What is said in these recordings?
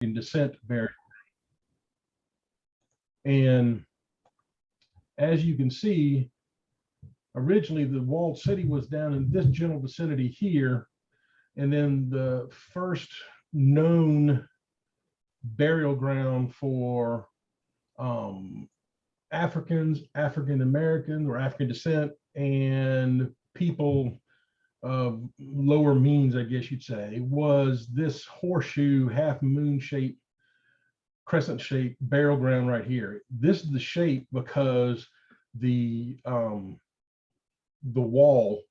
descent burial. And as you can see, originally the walled city was down in this general vicinity here. And then the first known burial ground for Africans, African American or African descent, and people of lower means, I guess you'd say, was this horseshoe half moon shaped, crescent shaped burial ground right here. This is the shape because the wall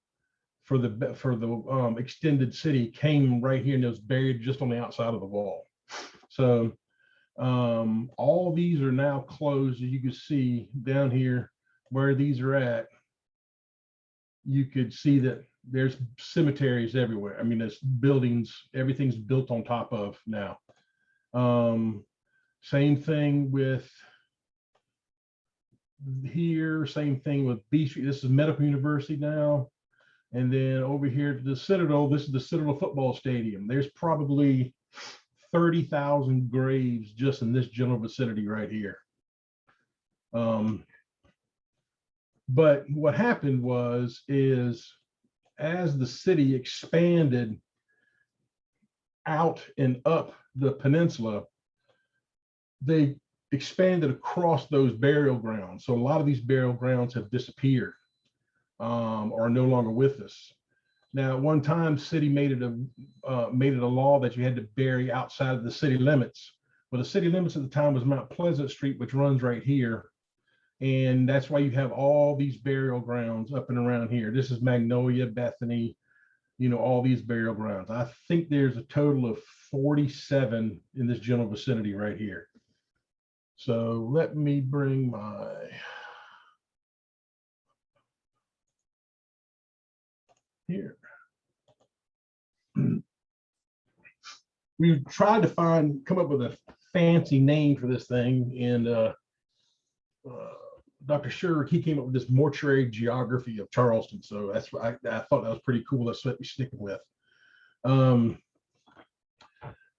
for the extended city came right here and it was buried just on the outside of the wall. So all these are now closed. As you can see down here where these are at, you could see that there's cemeteries everywhere. I mean, there's buildings, everything's built on top of now. Same thing with here, same thing with B Street. This is Medical University now. And then over here to the Citadel, this is the Citadel football stadium. There's probably 30,000 graves just in this general vicinity right here. But what happened is as the city expanded out and up the peninsula, they expanded across those burial grounds. So a lot of these burial grounds have disappeared or are no longer with us. Now, at one time, city made it a law that you had to bury outside of the city limits. Well, the city limits at the time was Mount Pleasant Street, which runs right here. And that's why you have all these burial grounds up and around here. This is Magnolia, Bethany, you know, all these burial grounds. I think there's a total of 47 in this general vicinity right here. So let me bring my here. We tried to come up with a fancy name for this thing, and Dr. Sherrick, he came up with this mortuary geography of Charleston. So that's what I thought that was pretty cool. That's what we're sticking with.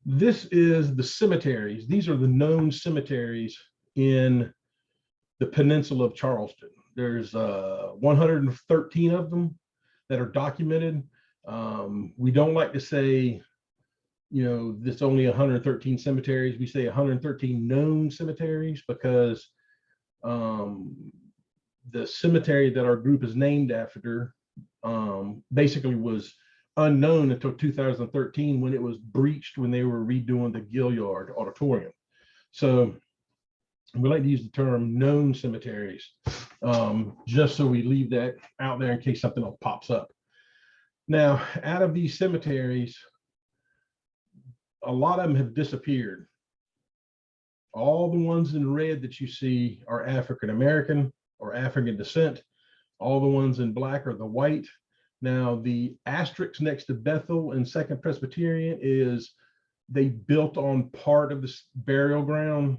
This is the cemeteries. These are the known cemeteries in the peninsula of Charleston. There's 113 of them that are documented. We don't like to say, you know, there's only 113 cemeteries. We say 113 known cemeteries because the cemetery that our group is named after basically was unknown until 2013 when it was breached when they were redoing the Gilliard Auditorium. So we like to use the term known cemeteries just so we leave that out there in case something else pops up. Now, out of these cemeteries, a lot of them have disappeared. All the ones in red that you see are African American or African descent. All the ones in black are the white. Now, the asterisk next to Bethel and Second Presbyterian is they built on part of this burial ground,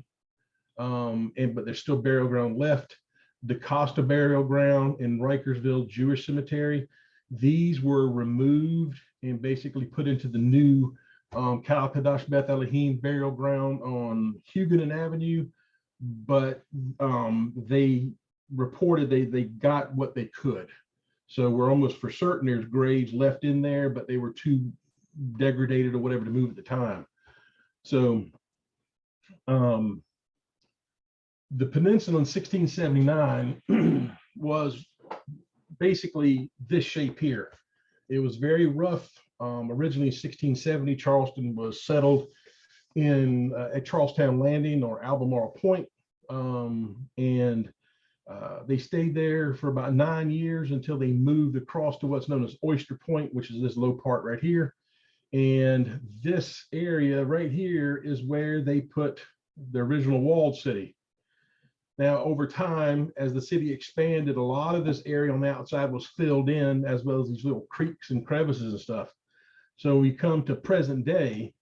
but there's still burial ground left. The Costa burial ground in Rikersville Jewish Cemetery, these were removed and basically put into the new Cal Kadash Beth Elohim burial ground on Huguenot Avenue, but they reported they got what they could. So we're almost for certain there's graves left in there, but they were too degraded or whatever to move at the time. So the peninsula in 1679 was basically this shape here. It was very rough. Originally in 1670, Charleston was settled in at Charlestown Landing or Albemarle Point, and they stayed there for about 9 years until they moved across to what's known as Oyster Point, which is this low part right here. And this area right here is where they put the original walled city. Now, over time, as the city expanded, a lot of this area on the outside was filled in, as well as these little creeks and crevices and stuff. So we come to present day.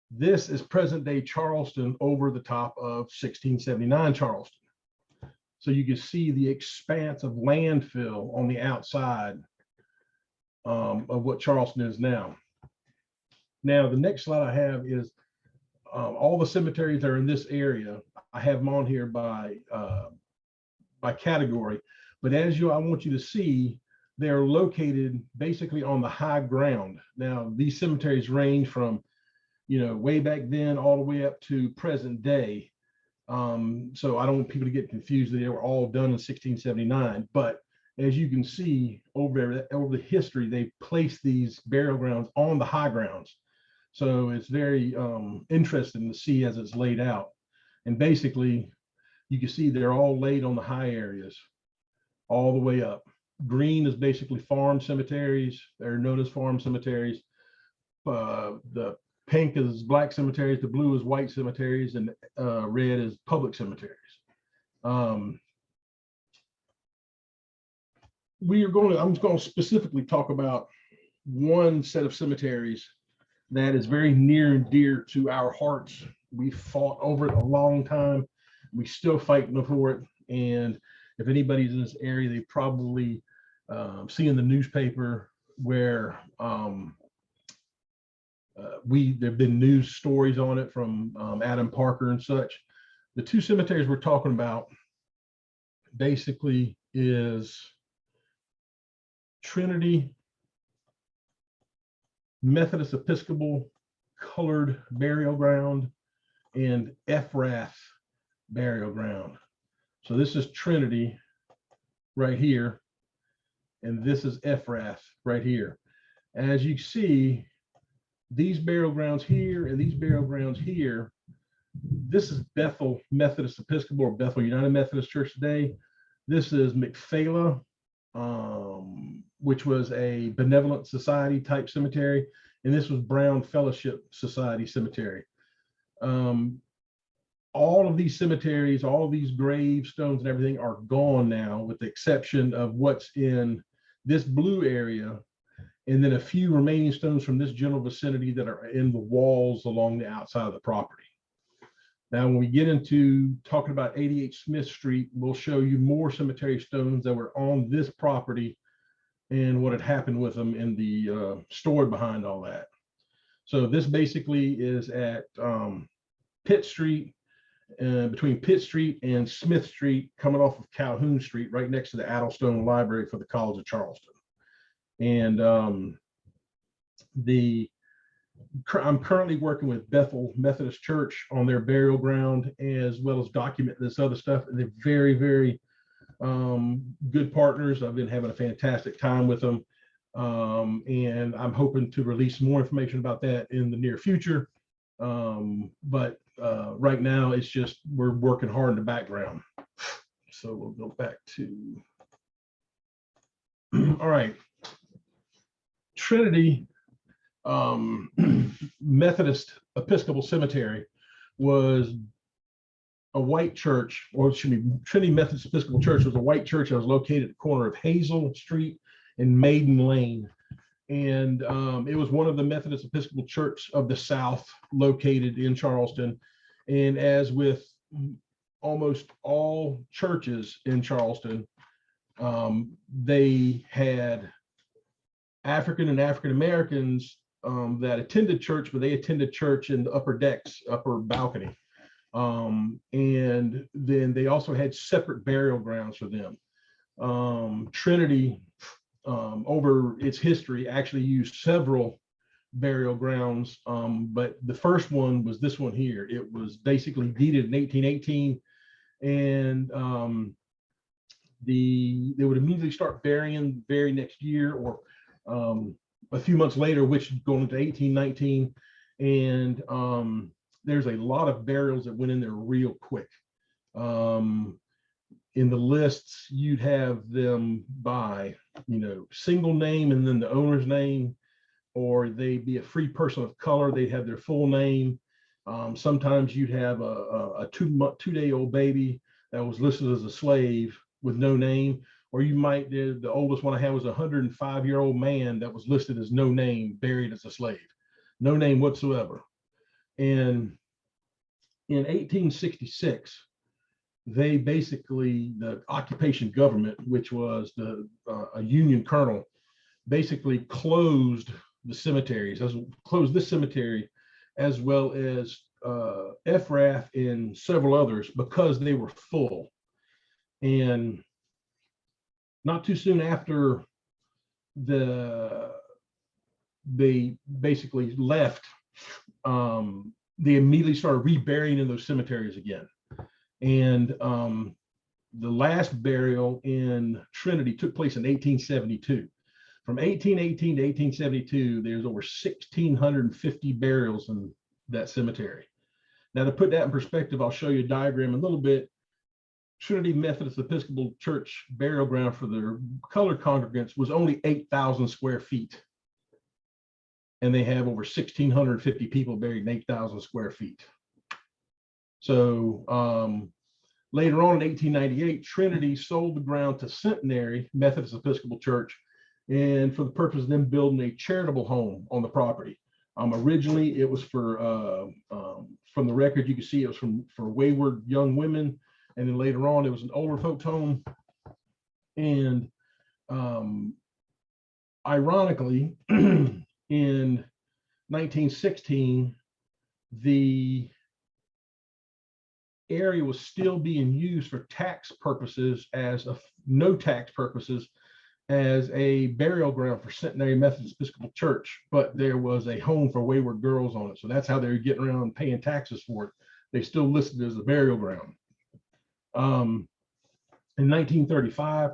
This is present day Charleston over the top of 1679 Charleston. So you can see the expanse of landfill on the outside of what Charleston is now. Now, the next slide I have is all the cemeteries that are in this area, I have them on here by category. But I want you to see, they're located basically on the high ground. Now, these cemeteries range from, way back then all the way up to present day. So I don't want people to get confused. They were all done in 1679. But as you can see over the history, they placed these burial grounds on the high grounds. So it's very interesting to see as it's laid out. And basically, you can see they're all laid on the high areas all the way up. Green is basically farm cemeteries. They're known as farm cemeteries. The pink is black cemeteries. The blue is white cemeteries, and red is public cemeteries. I'm going to specifically talk about one set of cemeteries that is very near and dear to our hearts. We fought over it a long time. We still fighting for it. And if anybody's in this area, they probably see in the newspaper where there've been news stories on it from Adam Parker and such. The two cemeteries we're talking about basically is Trinity Methodist Episcopal Colored Burial Ground and Ephrath Burial Ground. So this is Trinity right here, and this is Ephrath right here. As you see, these burial grounds here and these burial grounds here, this is Bethel Methodist Episcopal or Bethel United Methodist Church today. This is McPhala, which was a benevolent society type cemetery, and this was Brown Fellowship Society Cemetery. All of these cemeteries, all of these gravestones and everything are gone now, with the exception of what's in this blue area, and then a few remaining stones from this general vicinity that are in the walls along the outside of the property. Now, when we get into talking about 88 Smith Street, we'll show you more cemetery stones that were on this property and what had happened with them in the story behind all that. So this basically is at Pitt Street, between Pitt Street and Smith Street, coming off of Calhoun Street, right next to the Addlestone Library for the College of Charleston. And I'm currently working with Bethel Methodist Church on their burial ground, as well as document this other stuff. And they're very, very good partners. I've been having a fantastic time with them. And I'm hoping to release more information about that in the near future. But right now, it's just, we're working hard in the background. So we'll go back to, all right. Trinity Methodist Episcopal Cemetery was a white church, or excuse me, Trinity Methodist Episcopal Church was a white church that was located at the corner of Hazel Street and Maiden Lane. And it was one of the Methodist Episcopal Church of the South located in Charleston. And as with almost all churches in Charleston, they had African and African Americans that attended church, but they attended church in the upper decks, upper balcony. And then they also had separate burial grounds for them. Trinity, over its history, actually used several burial grounds, but the first one was this one here. It was basically deeded in 1818, and they would immediately start burying the very next year, or a few months later, which going into 1819. And there's a lot of burials that went in there real quick. In the lists, you'd have them by, single name and then the owner's name, or they'd be a free person of color. They'd have their full name. Sometimes you'd have a two-day-old baby that was listed as a slave with no name, or you might, the oldest one I had was a 105-year-old man that was listed as no name, buried as a slave, no name whatsoever. And in 1866, they basically, the occupation government, which was a Union colonel, basically closed the cemeteries, closed this cemetery, as well as Ephrath and several others because they were full. And not too soon after they basically left, they immediately started reburying in those cemeteries again. And the last burial in Trinity took place in 1872. From 1818 to 1872, there's over 1,650 burials in that cemetery. Now, to put that in perspective, I'll show you a diagram in a little bit. Trinity Methodist Episcopal Church burial ground for their colored congregants was only 8,000 square feet. And they have over 1,650 people buried in 8,000 square feet. So later on in 1898, Trinity sold the ground to Centenary Methodist Episcopal Church, and for the purpose of them building a charitable home on the property. Originally, it was for, from the record, you can see it was for wayward young women. And then later on, it was an older folks home. And ironically, in 1916, the area was still being used for tax purposes no tax purposes as a burial ground for Centenary Methodist Episcopal Church, but there was a home for wayward girls on it. So that's how they were getting around paying taxes for it. They still listed it as a burial ground. In 1935,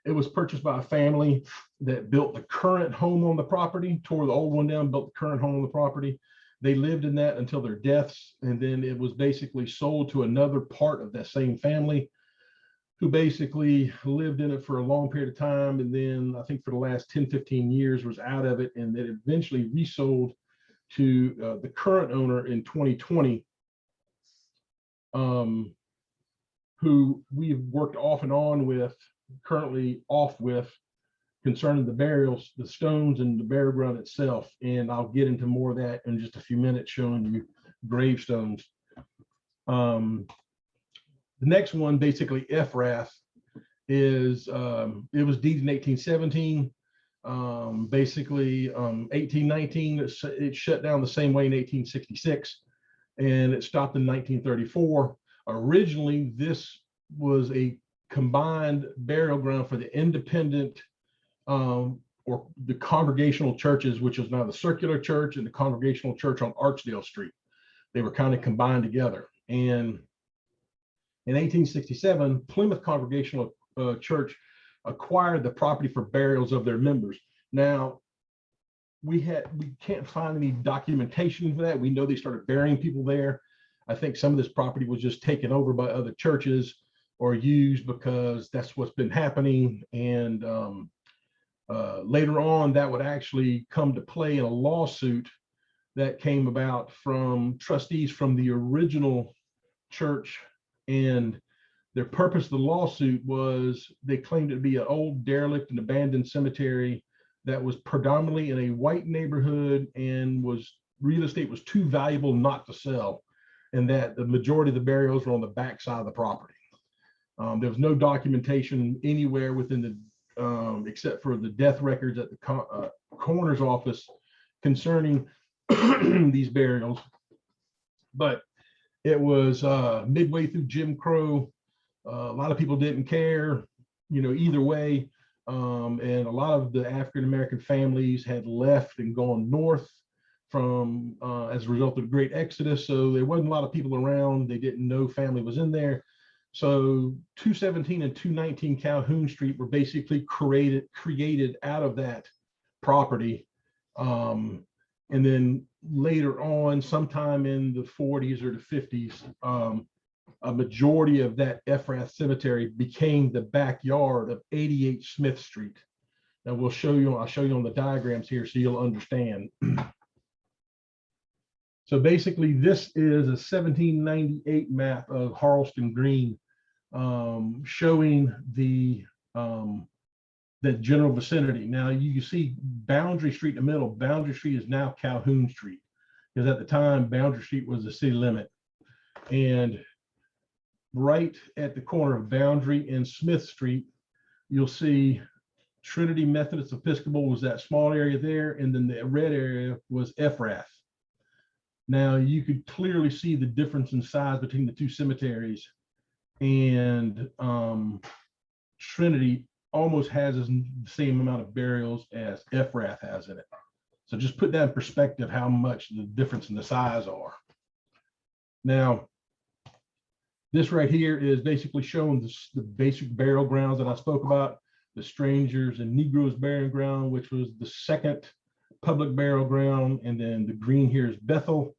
it was purchased by a family that built the current home on the property, tore the old one down, built the current home on the property. They lived in that until their deaths, and then it was basically sold to another part of that same family, who basically lived in it for a long period of time. And then I think for the last 10, 15 years was out of it, and then eventually resold to the current owner in 2020, who we've worked off and on with, currently off with, concerning the burials, the stones and the burial ground itself. And I'll get into more of that in just a few minutes, showing you gravestones. The next one, basically Ephrath, is it was deeded in 1817. Basically 1819, it shut down the same way in 1866, and it stopped in 1934. Originally, this was a combined burial ground for the independent or the congregational churches, which is now the Circular Church and the Congregational Church on Archdale Street. They were kind of combined together. And in 1867, Plymouth Congregational Church acquired the property for burials of their members. Now, we can't find any documentation for that. We know they started burying people there. I think some of this property was just taken over by other churches or used because that's what's been happening. And later on, that would actually come to play in a lawsuit that came about from trustees from the original church. And their purpose of the lawsuit was they claimed it to be an old, derelict, and abandoned cemetery that was predominantly in a white neighborhood, and real estate was too valuable not to sell, and that the majority of the burials were on the back side of the property. There was no documentation anywhere within the, except for the death records at the coroner's office concerning these burials. But it was midway through Jim Crow. A lot of people didn't care, either way. And a lot of the African-American families had left and gone north from as a result of the Great Exodus. So there wasn't a lot of people around. They didn't know family was in there. So 217 and 219 Calhoun Street were basically created out of that property. And then later on, sometime in the 40s or the 50s, a majority of that Ephrath Cemetery became the backyard of 88 Smith Street. Now I'll show you on the diagrams here so you'll understand. So basically, this is a 1798 map of Charleston Green, showing the general vicinity. Now you can see Boundary Street in the middle. Boundary Street is now Calhoun Street, because at the time Boundary Street was the city limit. And right at the corner of Boundary and Smith Street, you'll see Trinity Methodist Episcopal was that small area there, and then the red area was Ephrath. Now you could clearly see the difference in size between the two cemeteries, and Trinity almost has the same amount of burials as Ephrath has in it. So just put that in perspective, how much the difference in the size are. Now, this right here is basically showing the basic burial grounds that I spoke about, the Strangers and Negroes burial ground, which was the second public burial ground. And then the green here is Bethel.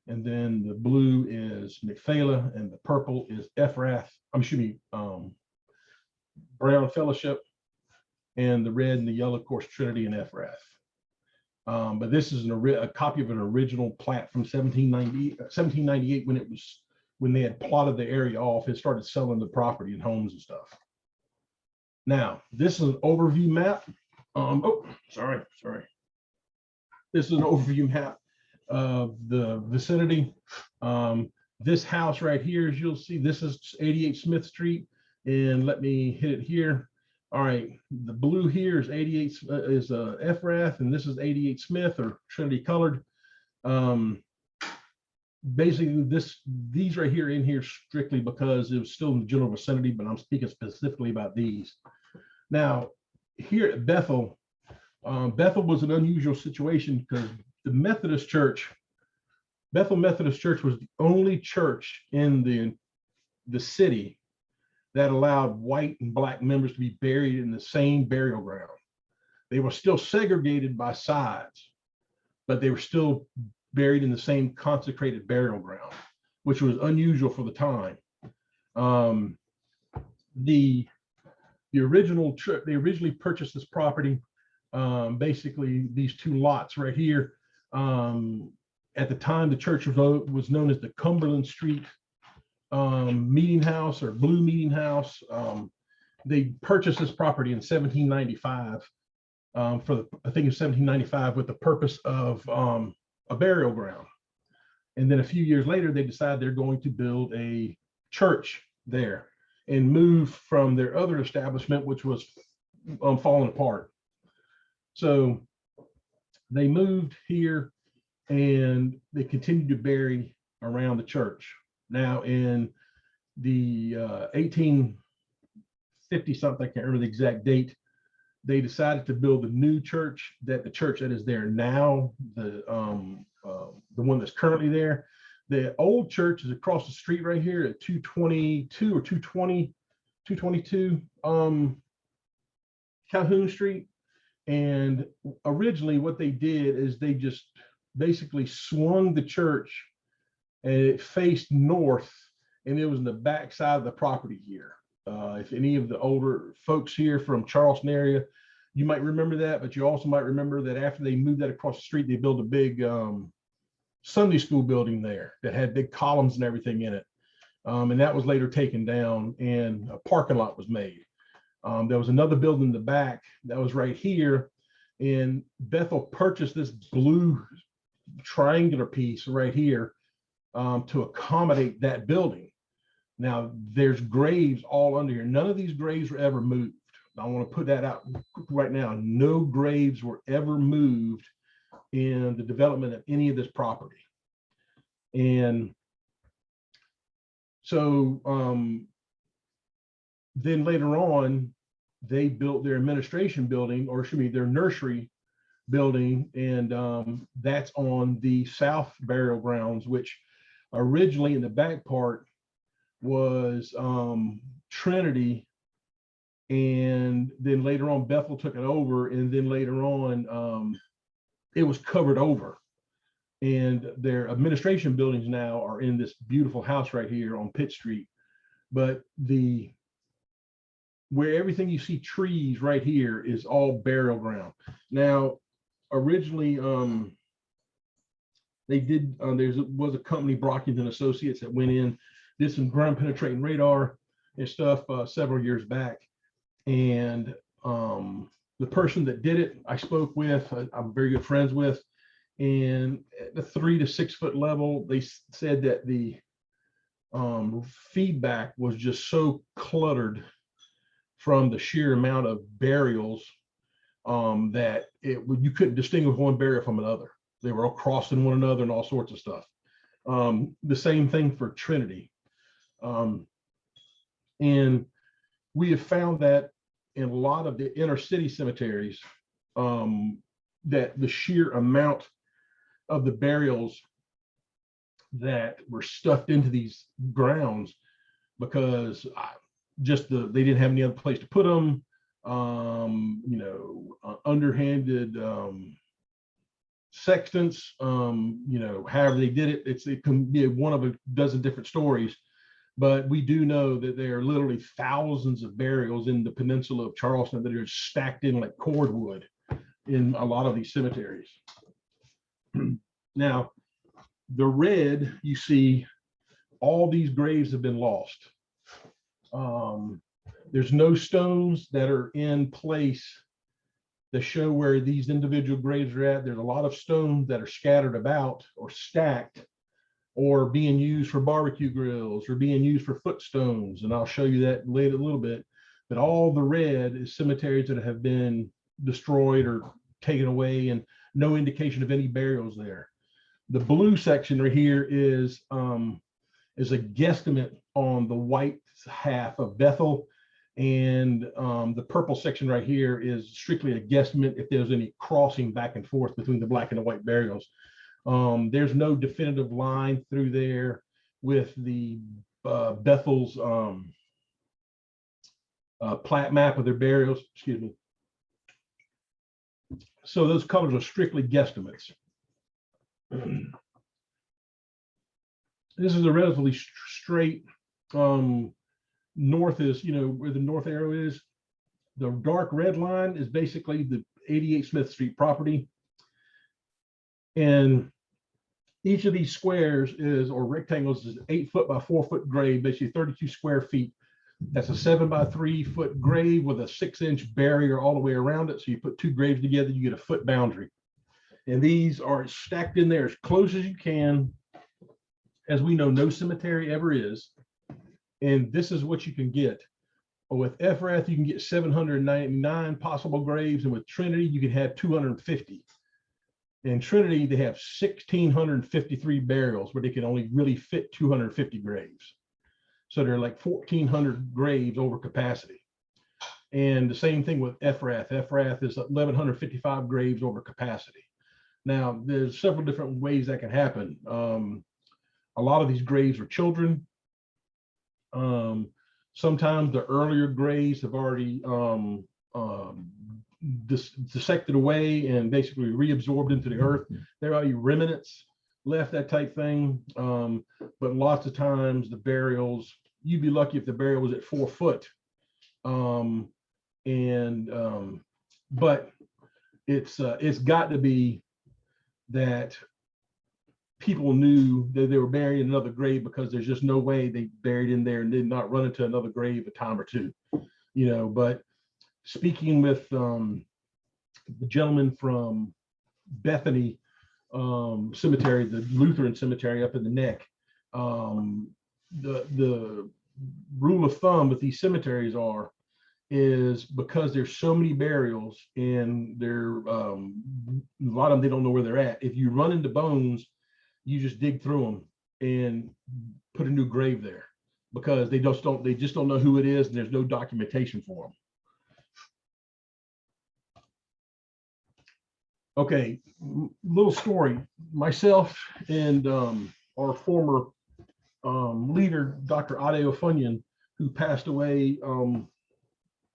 And then the blue is McPhala, and the purple is Ephrath. Brown Fellowship, and the red and the yellow, of course, Trinity and Ephrath. But this is a copy of an original plat from 1798 when they had plotted the area off and started selling the property and homes and stuff. Now, this is an overview map. Sorry. This is an overview map of the vicinity. This house right here, as you'll see, this is 88 Smith Street. And let me hit it here. All right, the blue here is 88 is Ephrath, and this is 88 Smith or Trinity colored. Basically, these right here in here strictly because it was still in the general vicinity, but I'm speaking specifically about these. Now, here at Bethel, Bethel was an unusual situation because the Methodist Church, Bethel Methodist Church, was the only church in the city that allowed white and black members to be buried in the same burial ground. They were still segregated by sides, but they were still buried in the same consecrated burial ground, which was unusual for the time. The original church, they originally purchased this property, basically these two lots right here. At the time, the church was known as the Cumberland Street Meeting House or Blue Meeting House. They purchased this property in 1795 I think it's 1795 with the purpose of a burial ground. And then a few years later, they decided they're going to build a church there and move from their other establishment, which was falling apart. So they moved here and they continued to bury around the church. Now in the 1850 something, I can't remember the exact date, they decided to build a new church, the church that is there now, the one that's currently there. The old church is across the street right here at 222 or 222 Calhoun Street. And originally what they did is they just basically swung the church and it faced north, and it was in the back side of the property here. If any of the older folks here from Charleston area, you might remember that, but you also might remember that after they moved that across the street, they built a big Sunday school building there that had big columns and everything in it. And that was later taken down and a parking lot was made. There was another building in the back that was right here, and Bethel purchased this blue triangular piece right here to accommodate that building. Now there's graves all under here. None of these graves were ever moved. I want to put that out right now. No graves were ever moved in the development of any of this property. And so then later on, they built their administration building, or excuse me, their nursery building, and that's on the south burial grounds, which originally in the back part was Trinity, and then later on Bethel took it over, and then later on it was covered over, and their administration buildings now are in this beautiful house right here on Pitt Street. But where everything you see trees right here is all burial ground. Now originally they did there was a company, Brockington Associates, that went in, did some ground penetrating radar and stuff several years back. And the person that did it, I spoke with, I'm very good friends with, and at the 3 to 6 foot level, they said that the feedback was just so cluttered from the sheer amount of burials that you couldn't distinguish one burial from another. They were all crossing one another and all sorts of stuff. The same thing for Trinity. And we have found that in a lot of the inner city cemeteries, that the sheer amount of the burials that were stuffed into these grounds, because they didn't have any other place to put them, underhanded sextants, however they did it. It can be one of a dozen different stories, but we do know that there are literally thousands of burials in the peninsula of Charleston that are stacked in like cordwood in a lot of these cemeteries. Now, the red, you see, all these graves have been lost. There's no stones that are in place that show where these individual graves are at. There's a lot of stones that are scattered about or stacked or being used for barbecue grills or being used for footstones. And I'll show you that later a little bit. But all the red is cemeteries that have been destroyed or taken away and no indication of any burials there. The blue section right here is a guesstimate on the white half of Bethel. And the purple section right here is strictly a guesstimate if there's any crossing back and forth between the black and the white burials. There's no definitive line through there with the Bethel's plat map of their burials, excuse me. So those colors are strictly guesstimates. This is a relatively straight, north is, where the north arrow is. The dark red line is basically the 88 Smith Street property. And each of these squares or rectangles is 8 foot by 4 foot grave, basically 32 square feet. That's a 7 by 3 foot grave with a 6-inch barrier all the way around it. So you put 2 graves together, you get a foot boundary. And these are stacked in there as close as you can. As we know, no cemetery ever is. And this is what you can get. With Ephrath, you can get 799 possible graves. And with Trinity, you can have 250. In Trinity, they have 1,653 burials where they can only really fit 250 graves. So they're like 1,400 graves over capacity. And the same thing with Ephrath. Ephrath is 1,155 graves over capacity. Now, there's several different ways that can happen. A lot of these graves are children. Sometimes the earlier graves have already dissected away and basically reabsorbed into the earth. There are remnants left, that type thing. But lots of times the burials, you'd be lucky if the burial was at 4 foot. But it's got to be that people knew that they were buried in another grave, because there's just no way they buried in there and did not run into another grave a time or two, But speaking with the gentleman from Bethany Cemetery, the Lutheran cemetery up in the Neck, the rule of thumb with these cemeteries is because there's so many burials and they're a lot of them, they don't know where they're at. If you run into bones, you just dig through them and put a new grave there, because they just don't know who it is, and there's no documentation for them. Okay, little story. Myself and our former leader, Dr. Ade Ofunyan, who passed away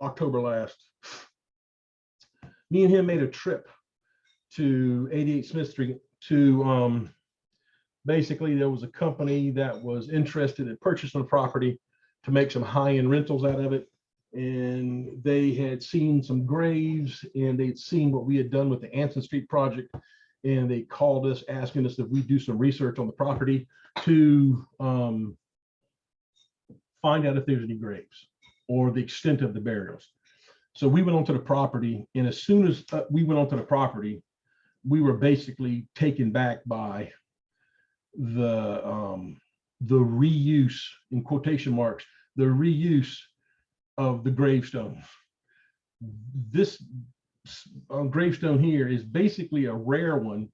October last. Me and him made a trip to 88 Smith Street to basically, there was a company that was interested in purchasing the property to make some high-end rentals out of it. And they had seen some graves, and they'd seen what we had done with the Anson Street project. And they called us asking us if we do some research on the property to find out if there's any graves or the extent of the burials. So we went onto the property, and as soon as we went onto the property, we were basically taken back by the reuse, in quotation marks, the reuse of the gravestone. This gravestone here is basically a rare one.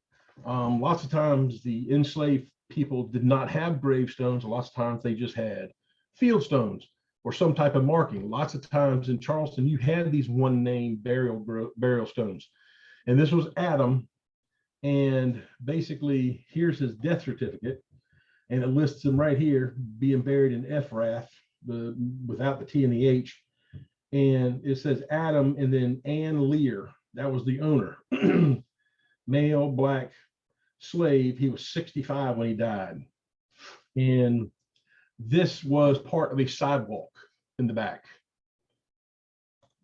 Lots of times the enslaved people did not have gravestones. Lots of times they just had field stones or some type of marking. Lots of times in Charleston, you had these one name burial stones. And this was Adam. And basically, here's his death certificate. And it lists him right here, being buried in Ephrath, without the T and the H. And it says Adam and then Ann Lear. That was the owner. Male, black, slave. He was 65 when he died. And this was part of a sidewalk in the back.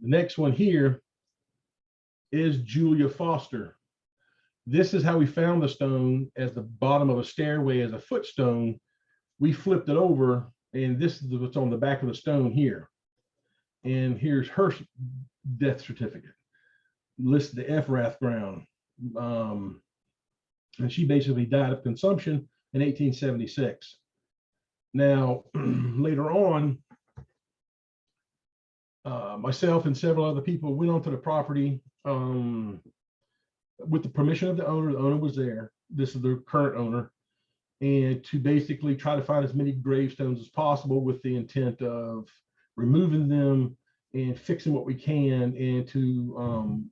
The next one here is Julia Foster. This is how we found the stone, as the bottom of a stairway as a footstone. We flipped it over, and this is what's on the back of the stone here. And here's her death certificate. Lists the Ephrath ground. And she basically died of consumption in 1876. Now, later on, myself and several other people went onto the property with the permission of the owner. The owner was there. This is the current owner. And to basically try to find as many gravestones as possible with the intent of removing them and fixing what we can, and to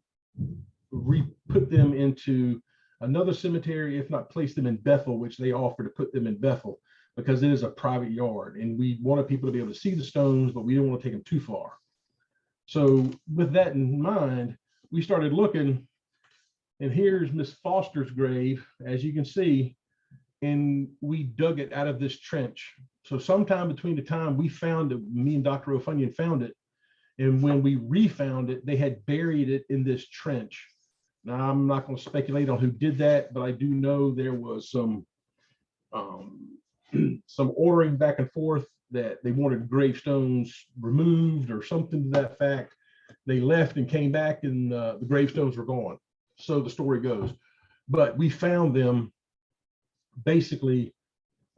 re-put them into another cemetery, if not place them in Bethel, which they offer to put them in Bethel, because it is a private yard. And we wanted people to be able to see the stones, but we didn't want to take them too far. So with that in mind, we started looking, and here's Miss Foster's grave, as you can see, and we dug it out of this trench. So sometime between the time we found it, me and Dr. O'Funnion found it, and when we refound it, they had buried it in this trench. Now, I'm not going to speculate on who did that, but I do know there was some ordering back and forth that they wanted gravestones removed or something to that fact. They left and came back, and the gravestones were gone. So the story goes. But we found them basically.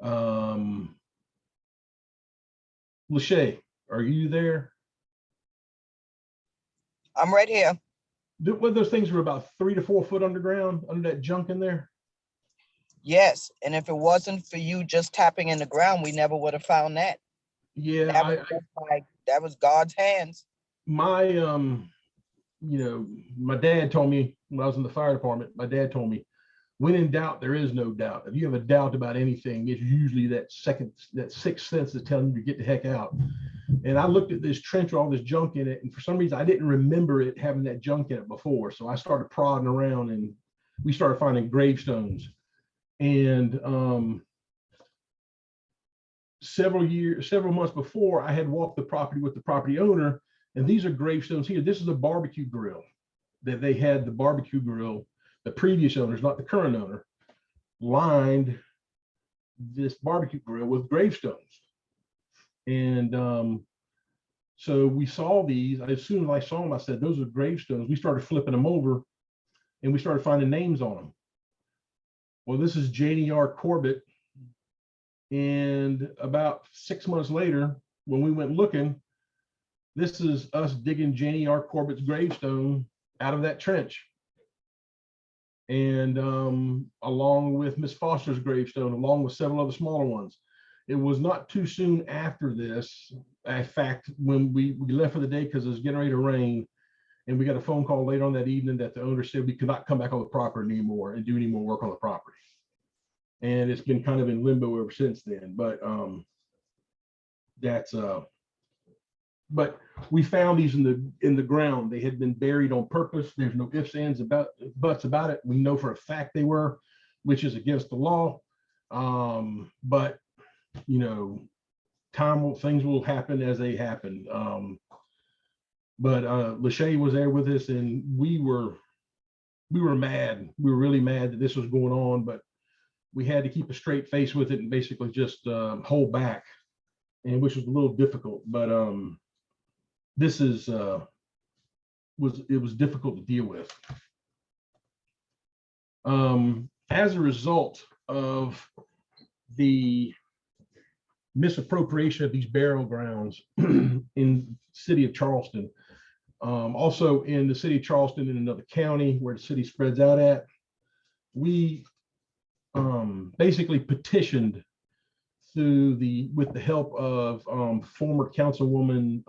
Lachey, are you there? I'm right here. What, those things were about 3 to 4 foot underground, under that junk in there? Yes, and if it wasn't for you just tapping in the ground, we never would have found that. Yeah, that was God's hands. My my dad told me when I was in the fire department, my dad told me, when in doubt, there is no doubt. If you have a doubt about anything, it's usually that sixth sense that's telling you to get the heck out. And I looked at this trench with all this junk in it, and for some reason I didn't remember it having that junk in it before. So I started prodding around, and we started finding gravestones. And several months before, I had walked the property with the property owner, and these are gravestones here. This is a barbecue grill that they had. The barbecue grill, the previous owners, not the current owner, lined this barbecue grill with gravestones. And so we saw these. As soon as I saw them, I said, those are gravestones. We started flipping them over, and we started finding names on them. Well, this is Janie R. Corbett. And about 6 months later, when we went looking, this is us digging Janie R. Corbett's gravestone out of that trench. And along with Miss Foster's gravestone, along with several other smaller ones. It was not too soon after this. In fact, when we left for the day, because it was getting ready to rain, and we got a phone call later on that evening that the owner said we could not come back on the property anymore and do any more work on the property. And it's been kind of in limbo ever since then. But but we found these in the ground. They had been buried on purpose. There's no ifs, ands, buts about it. We know for a fact they were, which is against the law. But things will happen as they happen. But Lachey was there with us, and we were mad. We were really mad that this was going on, but we had to keep a straight face with it and basically just hold back, and which was a little difficult. But this was difficult to deal with. As a result of the misappropriation of these burial grounds in the city of Charleston, also in the city of Charleston in another county where the city spreads out at, we basically petitioned through with the help of former councilwoman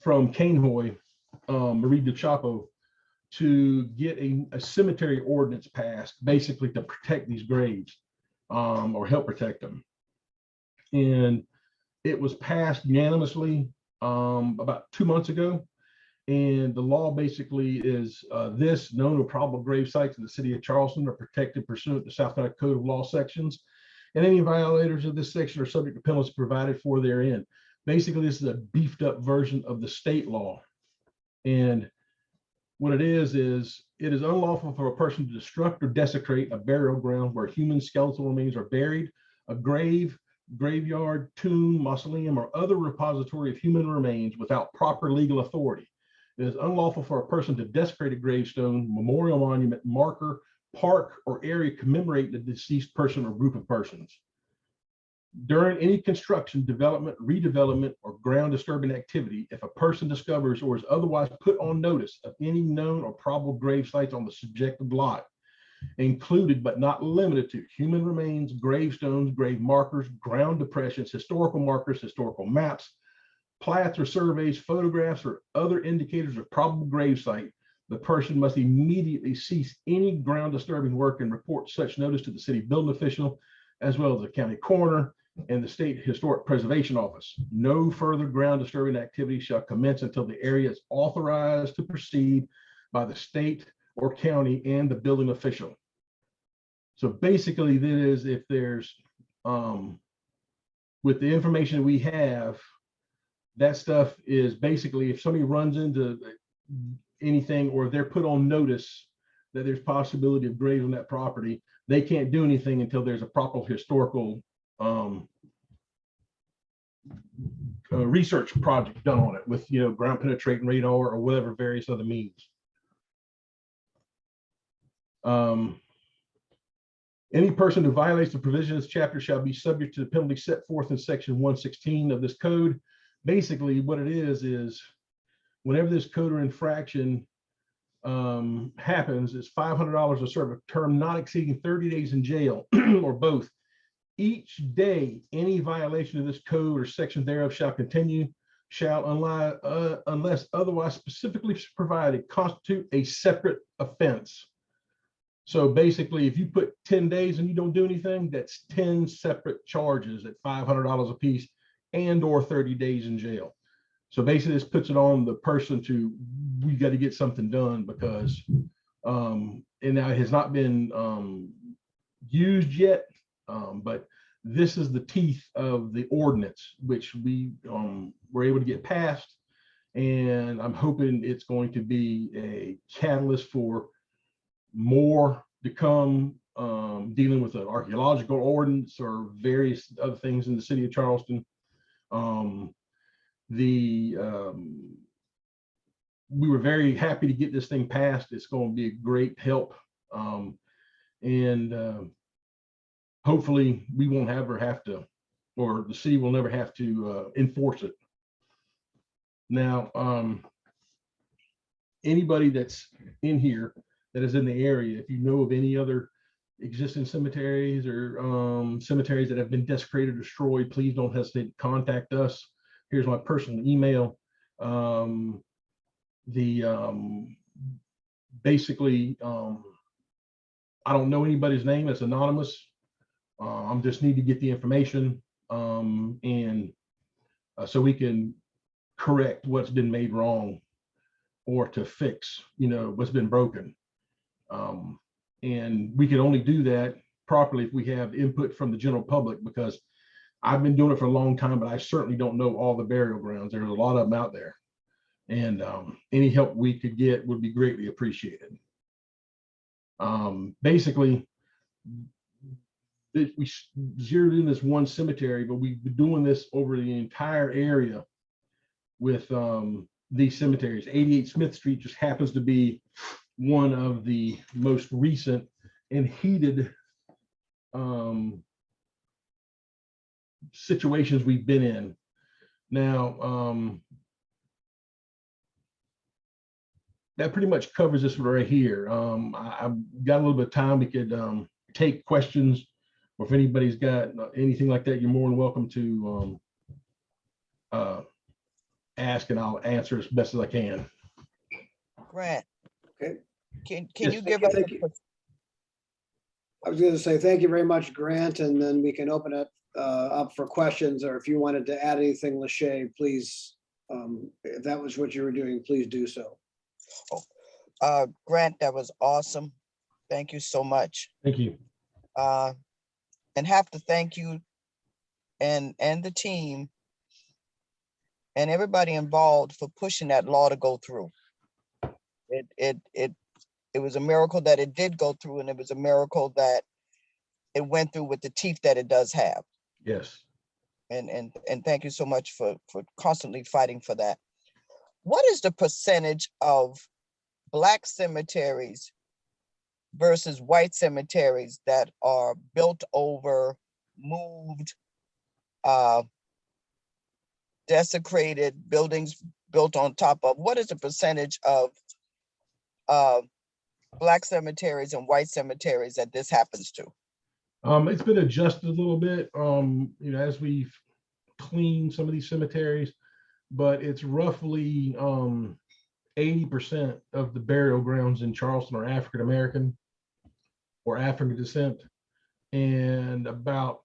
from Cainhoy, Marie DeChapo, to get a cemetery ordinance passed, basically to protect these graves or help protect them. And it was passed unanimously about 2 months ago. And the law basically is this: known or probable grave sites in the city of Charleston are protected pursuant to South Carolina Code of Law sections, and any violators of this section are subject to penalties provided for therein. Basically, this is a beefed up version of the state law. And what it is it is unlawful for a person to destruct or desecrate a burial ground where human skeletal remains are buried, a grave, graveyard, tomb, mausoleum, or other repository of human remains without proper legal authority. It is unlawful for a person to desecrate a gravestone, memorial monument, marker, park, or area commemorating the deceased person or group of persons. During any construction, development, redevelopment, or ground disturbing activity, if a person discovers or is otherwise put on notice of any known or probable grave sites on the subjected lot, included but not limited to human remains, gravestones, grave markers, ground depressions, historical markers, historical maps, plats or surveys, photographs, or other indicators of probable gravesite, the person must immediately cease any ground disturbing work and report such notice to the city building official, as well as the county coroner and the State Historic Preservation Office. No further ground disturbing activity shall commence until the area is authorized to proceed by the state or county and the building official. So basically, that is, if there's with the information that we have, that stuff is basically, if somebody runs into anything or they're put on notice that there's possibility of graves on that property, they can't do anything until there's a proper historical research project done on it with, ground penetrating radar or whatever various other means. Any person who violates the provision of this chapter shall be subject to the penalty set forth in section 116 of this code. Basically, what it is whenever this code or infraction happens, it's $500 to serve a term not exceeding 30 days in jail or both. Each day, any violation of this code or section thereof shall continue, unless otherwise specifically provided, constitute a separate offense. So basically, if you put 10 days and you don't do anything, that's 10 separate charges at $500 a piece and or 30 days in jail. So basically, this puts it on the person to, we got to get something done because, and now it has not been used yet, but this is the teeth of the ordinance, which we were able to get passed. And I'm hoping it's going to be a catalyst for more to come, dealing with an archaeological ordinance or various other things in the city of Charleston. We were very happy to get this thing passed. It's going to be a great help, and hopefully we won't ever have to, or the city will never have to enforce it. Now, anybody that's in here that is in the area, if you know of any other existing cemeteries or cemeteries that have been desecrated or destroyed, please don't hesitate to contact us. Here's my personal email. Basically, I don't know anybody's name. It's anonymous. I just need to get the information, and so we can correct what's been made wrong or to fix, what's been broken. And we can only do that properly if we have input from the general public, because I've been doing it for a long time, but I certainly don't know all the burial grounds. There's a lot of them out there, and any help we could get would be greatly appreciated. Basically, we zeroed in this one cemetery, but we've been doing this over the entire area with these cemeteries. 88 Smith Street just happens to be one of the most recent and heated situations we've been in. Now, that pretty much covers this right here. I've got a little bit of time. We could take questions, or if anybody's got anything like that, you're more than welcome to ask, and I'll answer as best as I can. Grant, Okay. can Yes, you give us thank you. I was going to say thank you very much, Grant, and then we can open it up for questions, or if you wanted to add anything, Lachey, please, if that was what you were doing, please do so. Grant, that was awesome. Thank you so much. Thank you. And have to thank you and the team and everybody involved for pushing that law to go through. It was a miracle that it did go through, and it was a miracle that it went through with the teeth that it does have. Yes. And thank you so much for constantly fighting for that. What is the percentage of Black cemeteries versus white cemeteries that are built over, moved, desecrated, buildings built on top of? What is the percentage of Black cemeteries and white cemeteries that this happens to? It's been adjusted a little bit, as we've cleaned some of these cemeteries, but it's roughly 80% of the burial grounds in Charleston are African American or African descent, and about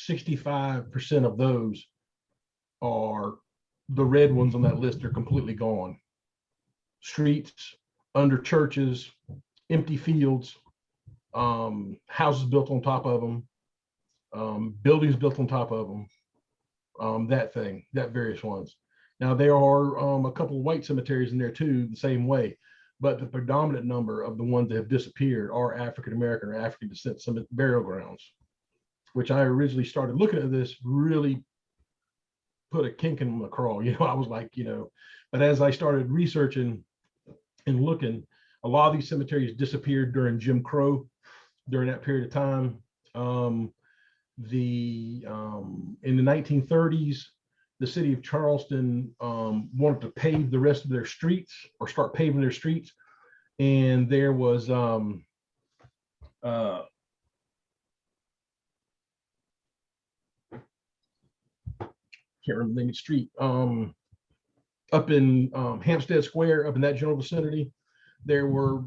65% of those are the red ones on that list are completely gone. Streets, under churches, empty fields, houses built on top of them, buildings built on top of them, that various ones. Now there are a couple of white cemeteries in there too, the same way, but the predominant number of the ones that have disappeared are African American or African descent burial grounds, which I originally started looking at this really put a kink in my crawl. I was like, but as I started researching and looking, a lot of these cemeteries disappeared during Jim Crow, during that period of time. In the 1930s, the city of Charleston wanted to pave the rest of their streets, or start paving their streets, and there was can't remember the name of the street, up in Hampstead Square, up in that general vicinity. There were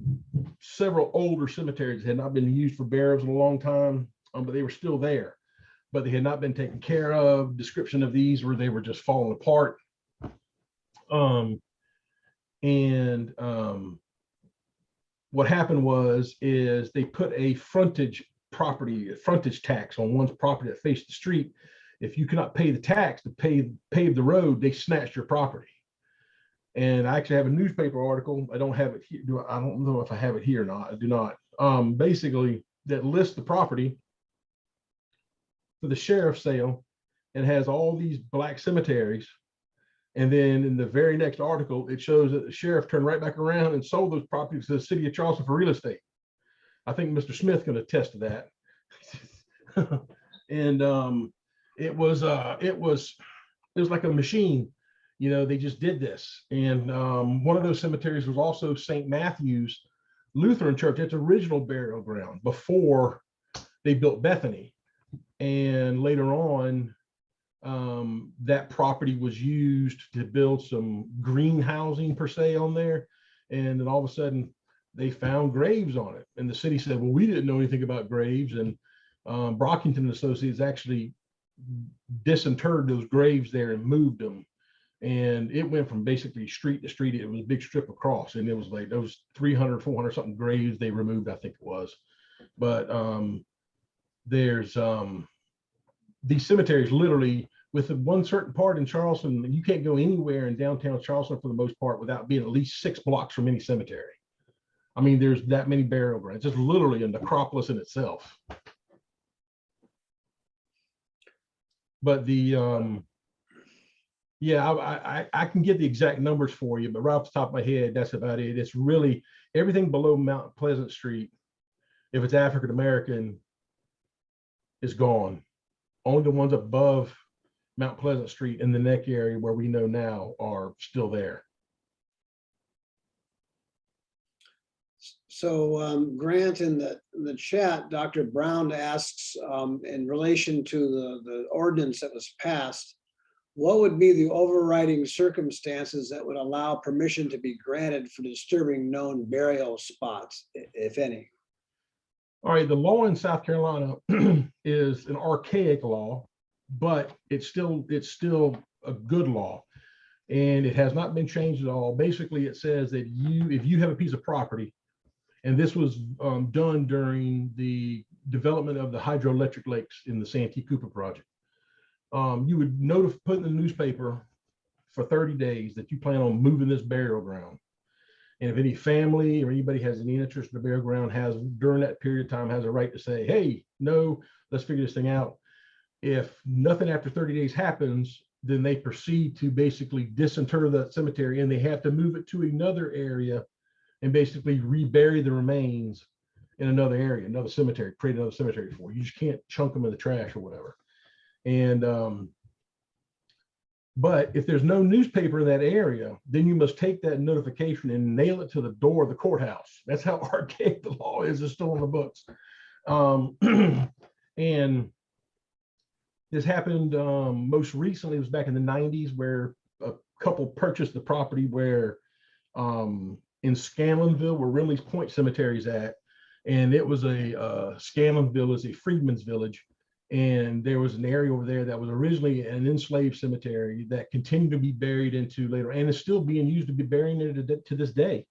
several older cemeteries that had not been used for burials in a long time, but they were still there, but they had not been taken care of. Description of these were they were just falling apart. What happened is they put a frontage tax on one's property that faced the street. If you cannot pay the tax to pave the road, they snatched your property. And I actually have a newspaper article. I don't have it here. I don't know if I have it here or not. I do not. Basically, that lists the property for the sheriff's sale and has all these Black cemeteries. And then in the very next article, it shows that the sheriff turned right back around and sold those properties to the city of Charleston for real estate. I think Mr. Smith can attest to that. And it was like a machine. They just did this. And one of those cemeteries was also St. Matthew's Lutheran Church. Its original burial ground before they built Bethany. And later on, that property was used to build some green housing per se on there. And then all of a sudden they found graves on it. And the city said, well, we didn't know anything about graves. And Brockington Associates actually disinterred those graves there and moved them. And it went from basically street to street. It was a big strip across, and it was like those 300, 400 something graves they removed, I think it was. But there's these cemeteries literally, with one certain part in Charleston, you can't go anywhere in downtown Charleston for the most part without being at least 6 blocks from any cemetery. I mean, there's that many burial grounds. It's literally a necropolis in itself. But the I can get the exact numbers for you, but right off the top of my head, that's about it. It's really everything below Mount Pleasant Street, if it's African American, is gone. Only the ones above Mount Pleasant Street in the neck area where we know now are still there. So Grant, in the chat, Dr. Brown asks, in relation to the ordinance that was passed, what would be the overriding circumstances that would allow permission to be granted for disturbing known burial spots, if any? All right, the law in South Carolina is an archaic law, but it's still a good law, and it has not been changed at all. Basically, it says that if you have a piece of property, and this was done during the development of the hydroelectric lakes in the Santee Cooper project, you would put in the newspaper for 30 days that you plan on moving this burial ground. And if any family or anybody has any interest in the burial ground during that period of time has a right to say, hey, no, let's figure this thing out. If nothing after 30 days happens, then they proceed to basically disinter that cemetery, and they have to move it to another area and basically rebury the remains in another area, another cemetery, create another cemetery for you. You just can't chunk them in the trash or whatever. And but if there's no newspaper in that area, then you must take that notification and nail it to the door of the courthouse. That's how archaic the law is. It's still on the books. And this happened most recently, it was back in the 90s, where a couple purchased the property where in Scanlonville, where Rimley's Point Cemetery is at. And it was Scanlonville is a freedman's village. And there was an area over there that was originally an enslaved cemetery that continued to be buried into later, and is still being used to be burying it to this day.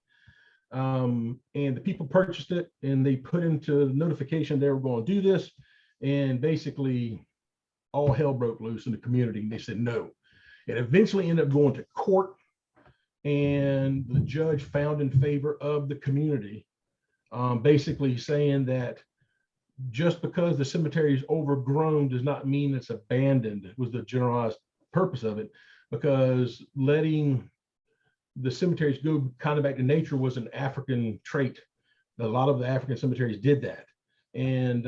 And the people purchased it, and they put into notification they were going to do this, and basically all hell broke loose in the community. And they said no. It eventually ended up going to court, and the judge found in favor of the community, basically saying that just because the cemetery is overgrown does not mean it's abandoned. It was the generalized purpose of it, because letting the cemeteries go kind of back to nature was an African trait. A lot of the African cemeteries did that. And,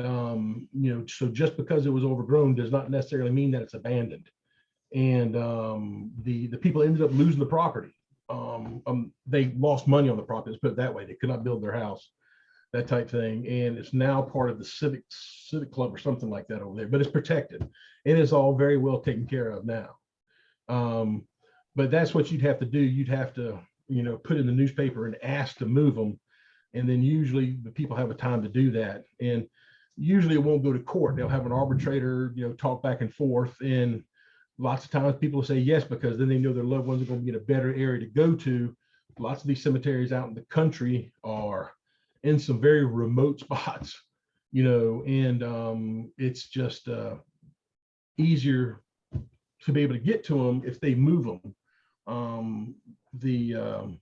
so just because it was overgrown does not necessarily mean that it's abandoned. And the people ended up losing the property. They lost money on the property, let's put it that way. They could not build their house, that type thing. And it's now part of the civic club or something like that over there, but it's protected. It is all very well taken care of now. But that's what you'd have to do. You'd have to, put in the newspaper and ask to move them. And then usually the people have a time to do that. And usually it won't go to court. They'll have an arbitrator, talk back and forth. And lots of times people will say yes, because then they know their loved ones are going to be in a better area to go to. Lots of these cemeteries out in the country are in some very remote spots, and it's just easier to be able to get to them if they move them. The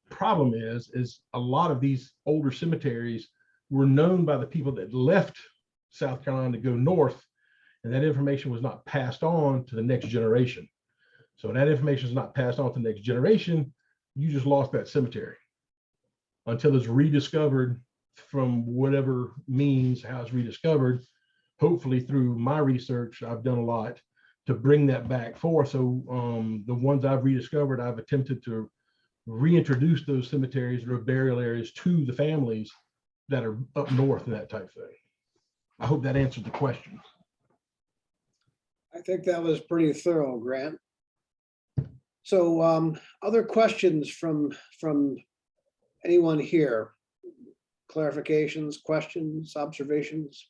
problem is a lot of these older cemeteries were known by the people that left South Carolina to go north, and that information was not passed on to the next generation. So that information is not passed on to the next generation. You just lost that cemetery until it's rediscovered from whatever means, how it's rediscovered. Hopefully through my research, I've done a lot to bring that back forth. So the ones I've rediscovered, I've attempted to reintroduce those cemeteries or burial areas to the families that are up north and that type of thing. I hope that answered the question. I think that was pretty thorough, Grant. So other questions from anyone here? Clarifications, questions, observations?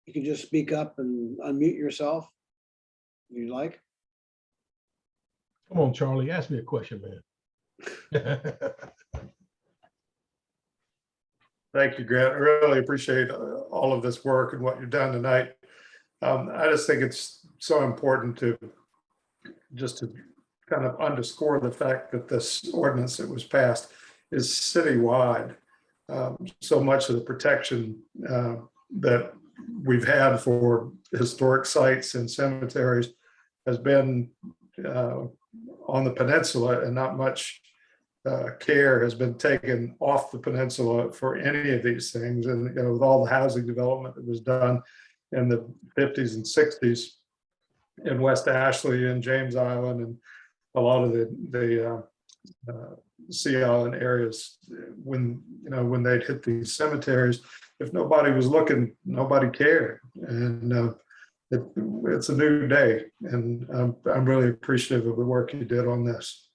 You can just speak up and unmute yourself if you'd like. Come on, Charlie, ask me a question, man. Thank you, Grant. I really appreciate all of this work and what you've done tonight. I just think it's so important to kind of underscore the fact that this ordinance that was passed is citywide. So much of the protection that we've had for historic sites and cemeteries has been on the peninsula, and not much care has been taken off the peninsula for any of these things. And with all the housing development that was done in the 50s and 60s in West Ashley and James Island and a lot of the Sea Island areas, when they'd hit these cemeteries, if nobody was looking, nobody cared. And it's a new day, and I'm really appreciative of the work you did on this.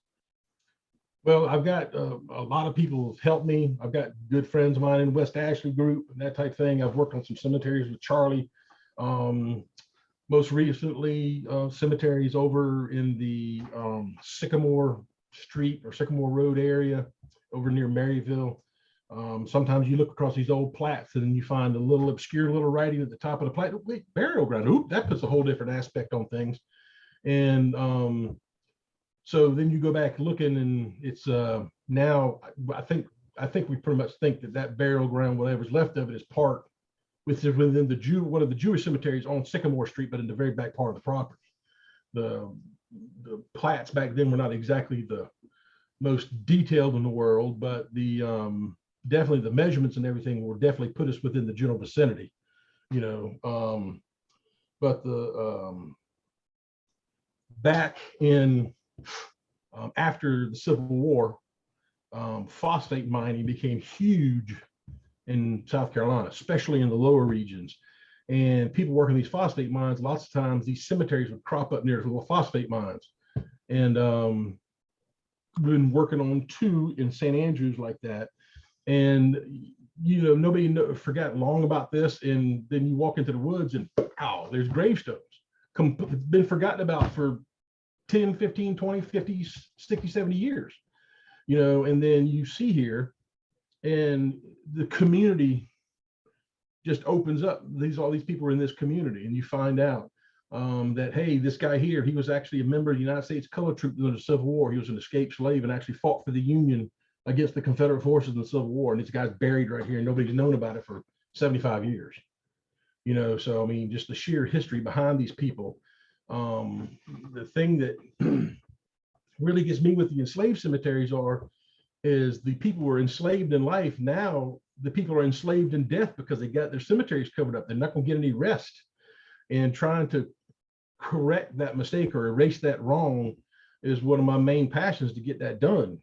Well, I've got a lot of people have helped me. I've got good friends of mine in West Ashley group and that type of thing. I've worked on some cemeteries with Charlie. Most recently, cemeteries over in the Sycamore Street or Sycamore Road area over near Maryville. Sometimes you look across these old plats and then you find a little obscure little writing at the top of the plat. Wait, burial ground. Oop, that puts a whole different aspect on things. And so then you go back looking, and it's now I think we pretty much think that burial ground, whatever's left of it, is part within one of the Jewish cemeteries on Sycamore Street, but in the very back part of the property. The plats back then were not exactly the most detailed in the world, but the definitely the measurements and everything were definitely put us within the general vicinity, but the back in after the Civil War, phosphate mining became huge in South Carolina, especially in the lower regions. And people working these phosphate mines, lots of times these cemeteries would crop up near the little phosphate mines. And we've been working on 2 in St. Andrews like that. And nobody forgot long about this. And then you walk into the woods and there's gravestones been forgotten about for 10, 15, 20, 50, 60, 70 years, and then you see here, and the community just opens up. All these people are in this community, and you find out that, hey, this guy here, he was actually a member of the United States Colored Troop during the Civil War. He was an escaped slave and actually fought for the Union against the Confederate forces in the Civil War. And this guy's buried right here, and nobody's known about it for 75 years. So I mean, just the sheer history behind these people. The thing that really gets me with the enslaved cemeteries is the people who were enslaved in life. Now the people are enslaved in death because they got their cemeteries covered up. They're not going to get any rest. And trying to correct that mistake or erase that wrong is one of my main passions to get that done.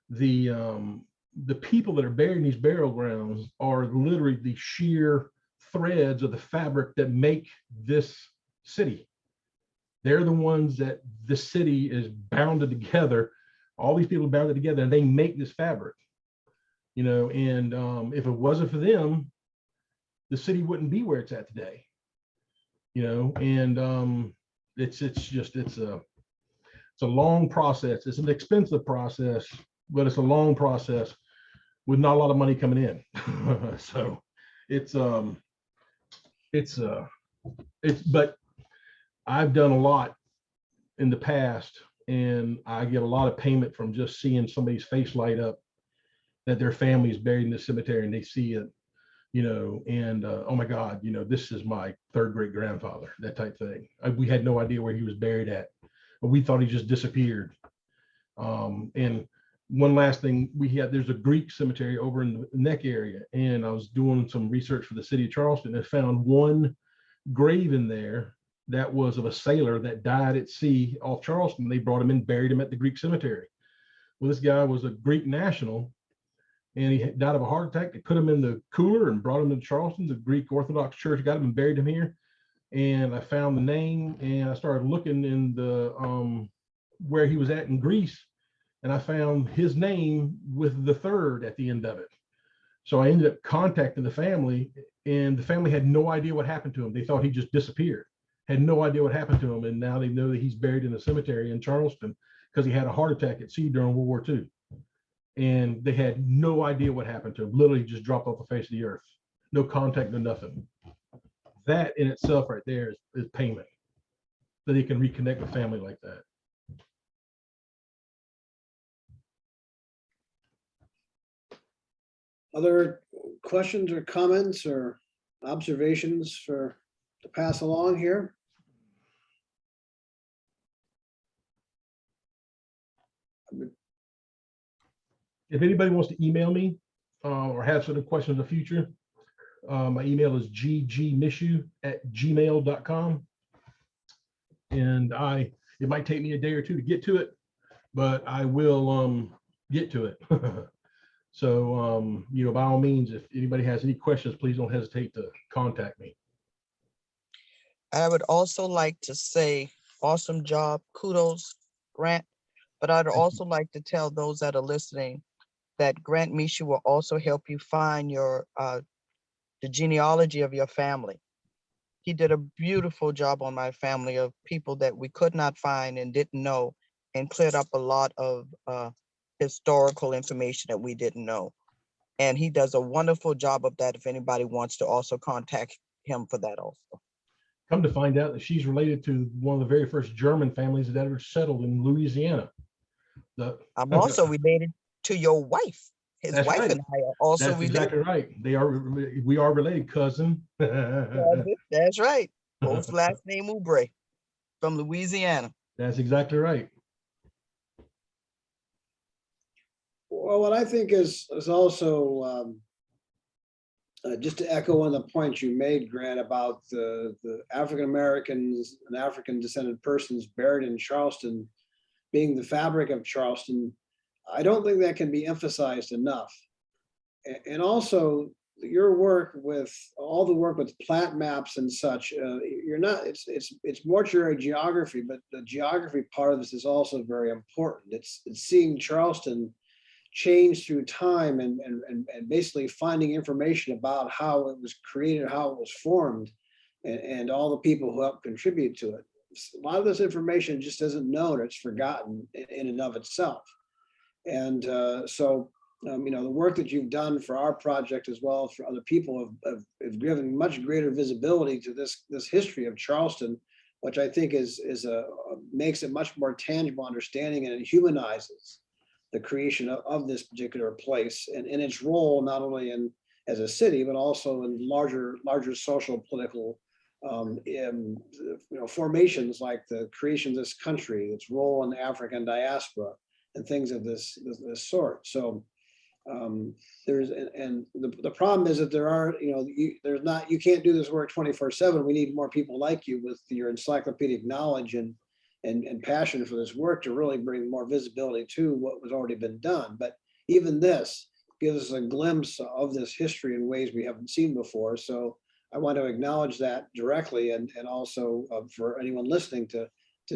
The people that are buried in these burial grounds are literally the sheer threads of the fabric that make this city. They're the ones that the city is bounded together. All these people are bounded together, and they make this fabric. And if it wasn't for them, the city wouldn't be where it's at today. And it's a long process. It's an expensive process, but it's a long process with not a lot of money coming in. So but I've done a lot in the past, and I get a lot of payment from just seeing somebody's face light up that their family is buried in the cemetery, and they see it, and oh my God, this is my 3rd great grandfather, that type thing. We had no idea where he was buried at, but we thought he just disappeared. And one last thing, there's a Greek cemetery over in the Neck area, and I was doing some research for the city of Charleston and found one grave in there that was of a sailor that died at sea off Charleston. They brought him in, buried him at the Greek cemetery. Well, this guy was a Greek national, and he died of a heart attack. They put him in the cooler and brought him to Charleston. The Greek Orthodox Church got him and buried him here. And I found the name, and I started looking in the where he was at in Greece, and I found his name with the 3rd at the end of it. So I ended up contacting the family, and the family had no idea what happened to him. They thought he just disappeared, had no idea what happened to him. And now they know that he's buried in a cemetery in Charleston because he had a heart attack at sea during World War II. And they had no idea what happened to him, literally just dropped off the face of the earth. No contact, no nothing. That in itself right there is payment, that he can reconnect with family like that. Other questions or comments or observations to pass along here? If anybody wants to email me or have sort of questions in the future, my email is ggmishoe@gmail.com. And It might take me a day or two to get to it, but I will get to it. So, you know, by all means, if anybody has any questions, please don't hesitate to contact me. I would also like to say, awesome job, kudos, Grant. But I'd also like to tell those that are listening that Grant Mishoe will also help you find your the genealogy of your family. He did a beautiful job on my family of people that we could not find and didn't know, and cleared up a lot of historical information that we didn't know. And he does a wonderful job of that if anybody wants to also contact him for that also. Come to find out that she's related to one of the very first German families that ever settled in Louisiana. I'm also related to your wife. His That's wife right. and I are also That's related. exactly right. We are related, cousin. That's right. Both last name Oubre from Louisiana. That's exactly right. Well, what I think is also just to echo one of the points you made, Grant, about the African Americans and African descended persons buried in Charleston being the fabric of Charleston. I don't think that can be emphasized enough. And also your work with all the work with plat maps and such, you're not, it's mortuary geography, but the geography part of this is also very important. It's seeing Charleston change through time and basically finding information about how it was created, how it was formed, and all the people who helped contribute to it. A lot of this information just isn't known, it's forgotten in and of itself. And you know, the work that you've done for our project as well as for other people have given much greater visibility to this history of Charleston, which I think makes it much more tangible understanding, and it humanizes the creation of this particular place and its role, not only as a city, but also in larger social political formations like the creation of this country, its role in the African diaspora, and things of this sort. So the problem is that there are, you can't do this work 24/7. We need more people like you with your encyclopedic knowledge and passion for this work to really bring more visibility to what was already been done. But even this gives us a glimpse of this history in ways we haven't seen before. So I want to acknowledge that directly, and also for anyone listening to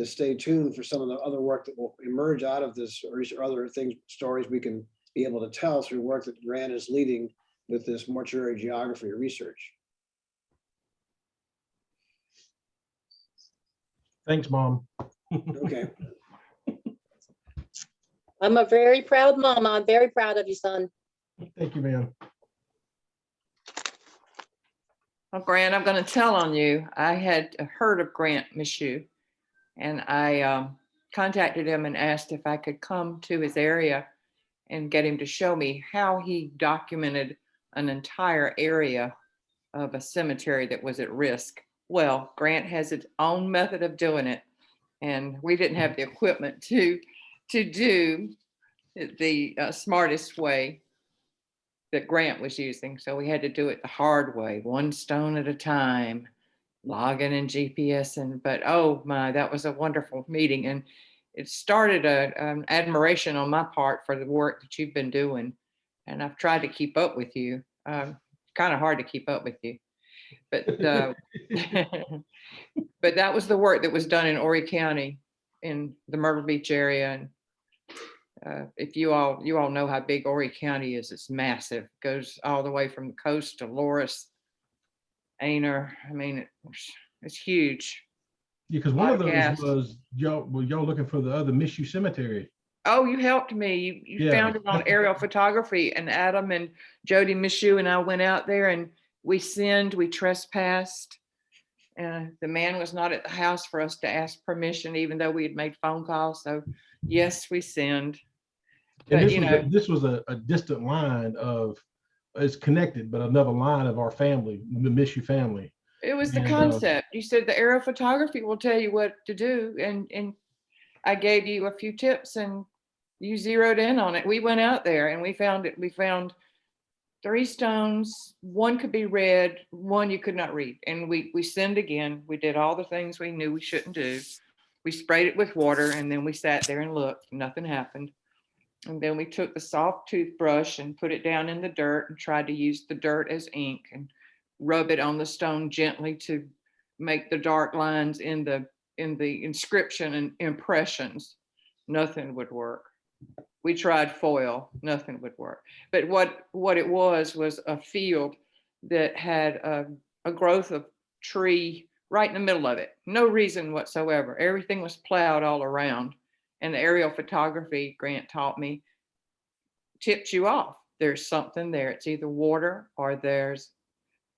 stay tuned for some of the other work that will emerge out of this, or other stories we can be able to tell through work that Grant is leading with this mortuary geography research. Thanks, Mom. Okay. I'm a very proud mama. I'm very proud of you, son. Thank you, ma'am. Well, Grant, I'm going to tell on you. I had heard of Grant Mishoe, and I contacted him and asked if I could come to his area and get him to show me how he documented an entire area of a cemetery that was at risk. Well, Grant has his own method of doing it, and we didn't have the equipment to do the smartest way that Grant was using. So we had to do it the hard way, one stone at a time, logging and GPSing. But oh my, that was a wonderful meeting. And it started an admiration on my part for the work that you've been doing. And I've tried to keep up with you. Kind of hard to keep up with you. But but that was the work that was done in Horry County in the Myrtle Beach area. And if you all know how big Horry County is, it's massive. It goes all the way from the coast to Loris, Aner. I mean, it's huge. Yeah, because one of those was y'all looking for the other Mishoe Cemetery. Oh, you helped me. You found it on aerial photography, and Adam and Jody Mishoe and I went out there and we sinned, we trespassed. The man was not at the house for us to ask permission, even though we had made phone calls. So yes, we sinned. And this was a distant line of, it's connected, but another line of our family, the Mishoe family. It was the concept. You said the aerial photography will tell you what to do. And I gave you a few tips and you zeroed in on it. We went out there and we found it. We found 3 stones. One could be read, one you could not read. And we sinned again. We did all the things we knew we shouldn't do. We sprayed it with water and then we sat there and looked, nothing happened. And then we took the soft toothbrush and put it down in the dirt and tried to use the dirt as ink and rub it on the stone gently to make the dark lines in the inscription and impressions. Nothing would work. We tried foil, nothing would work. But what it was a field that had a growth of tree right in the middle of it. No reason whatsoever. Everything was plowed all around. And the aerial photography Grant taught me tipped you off. There's something there. It's either water or there's,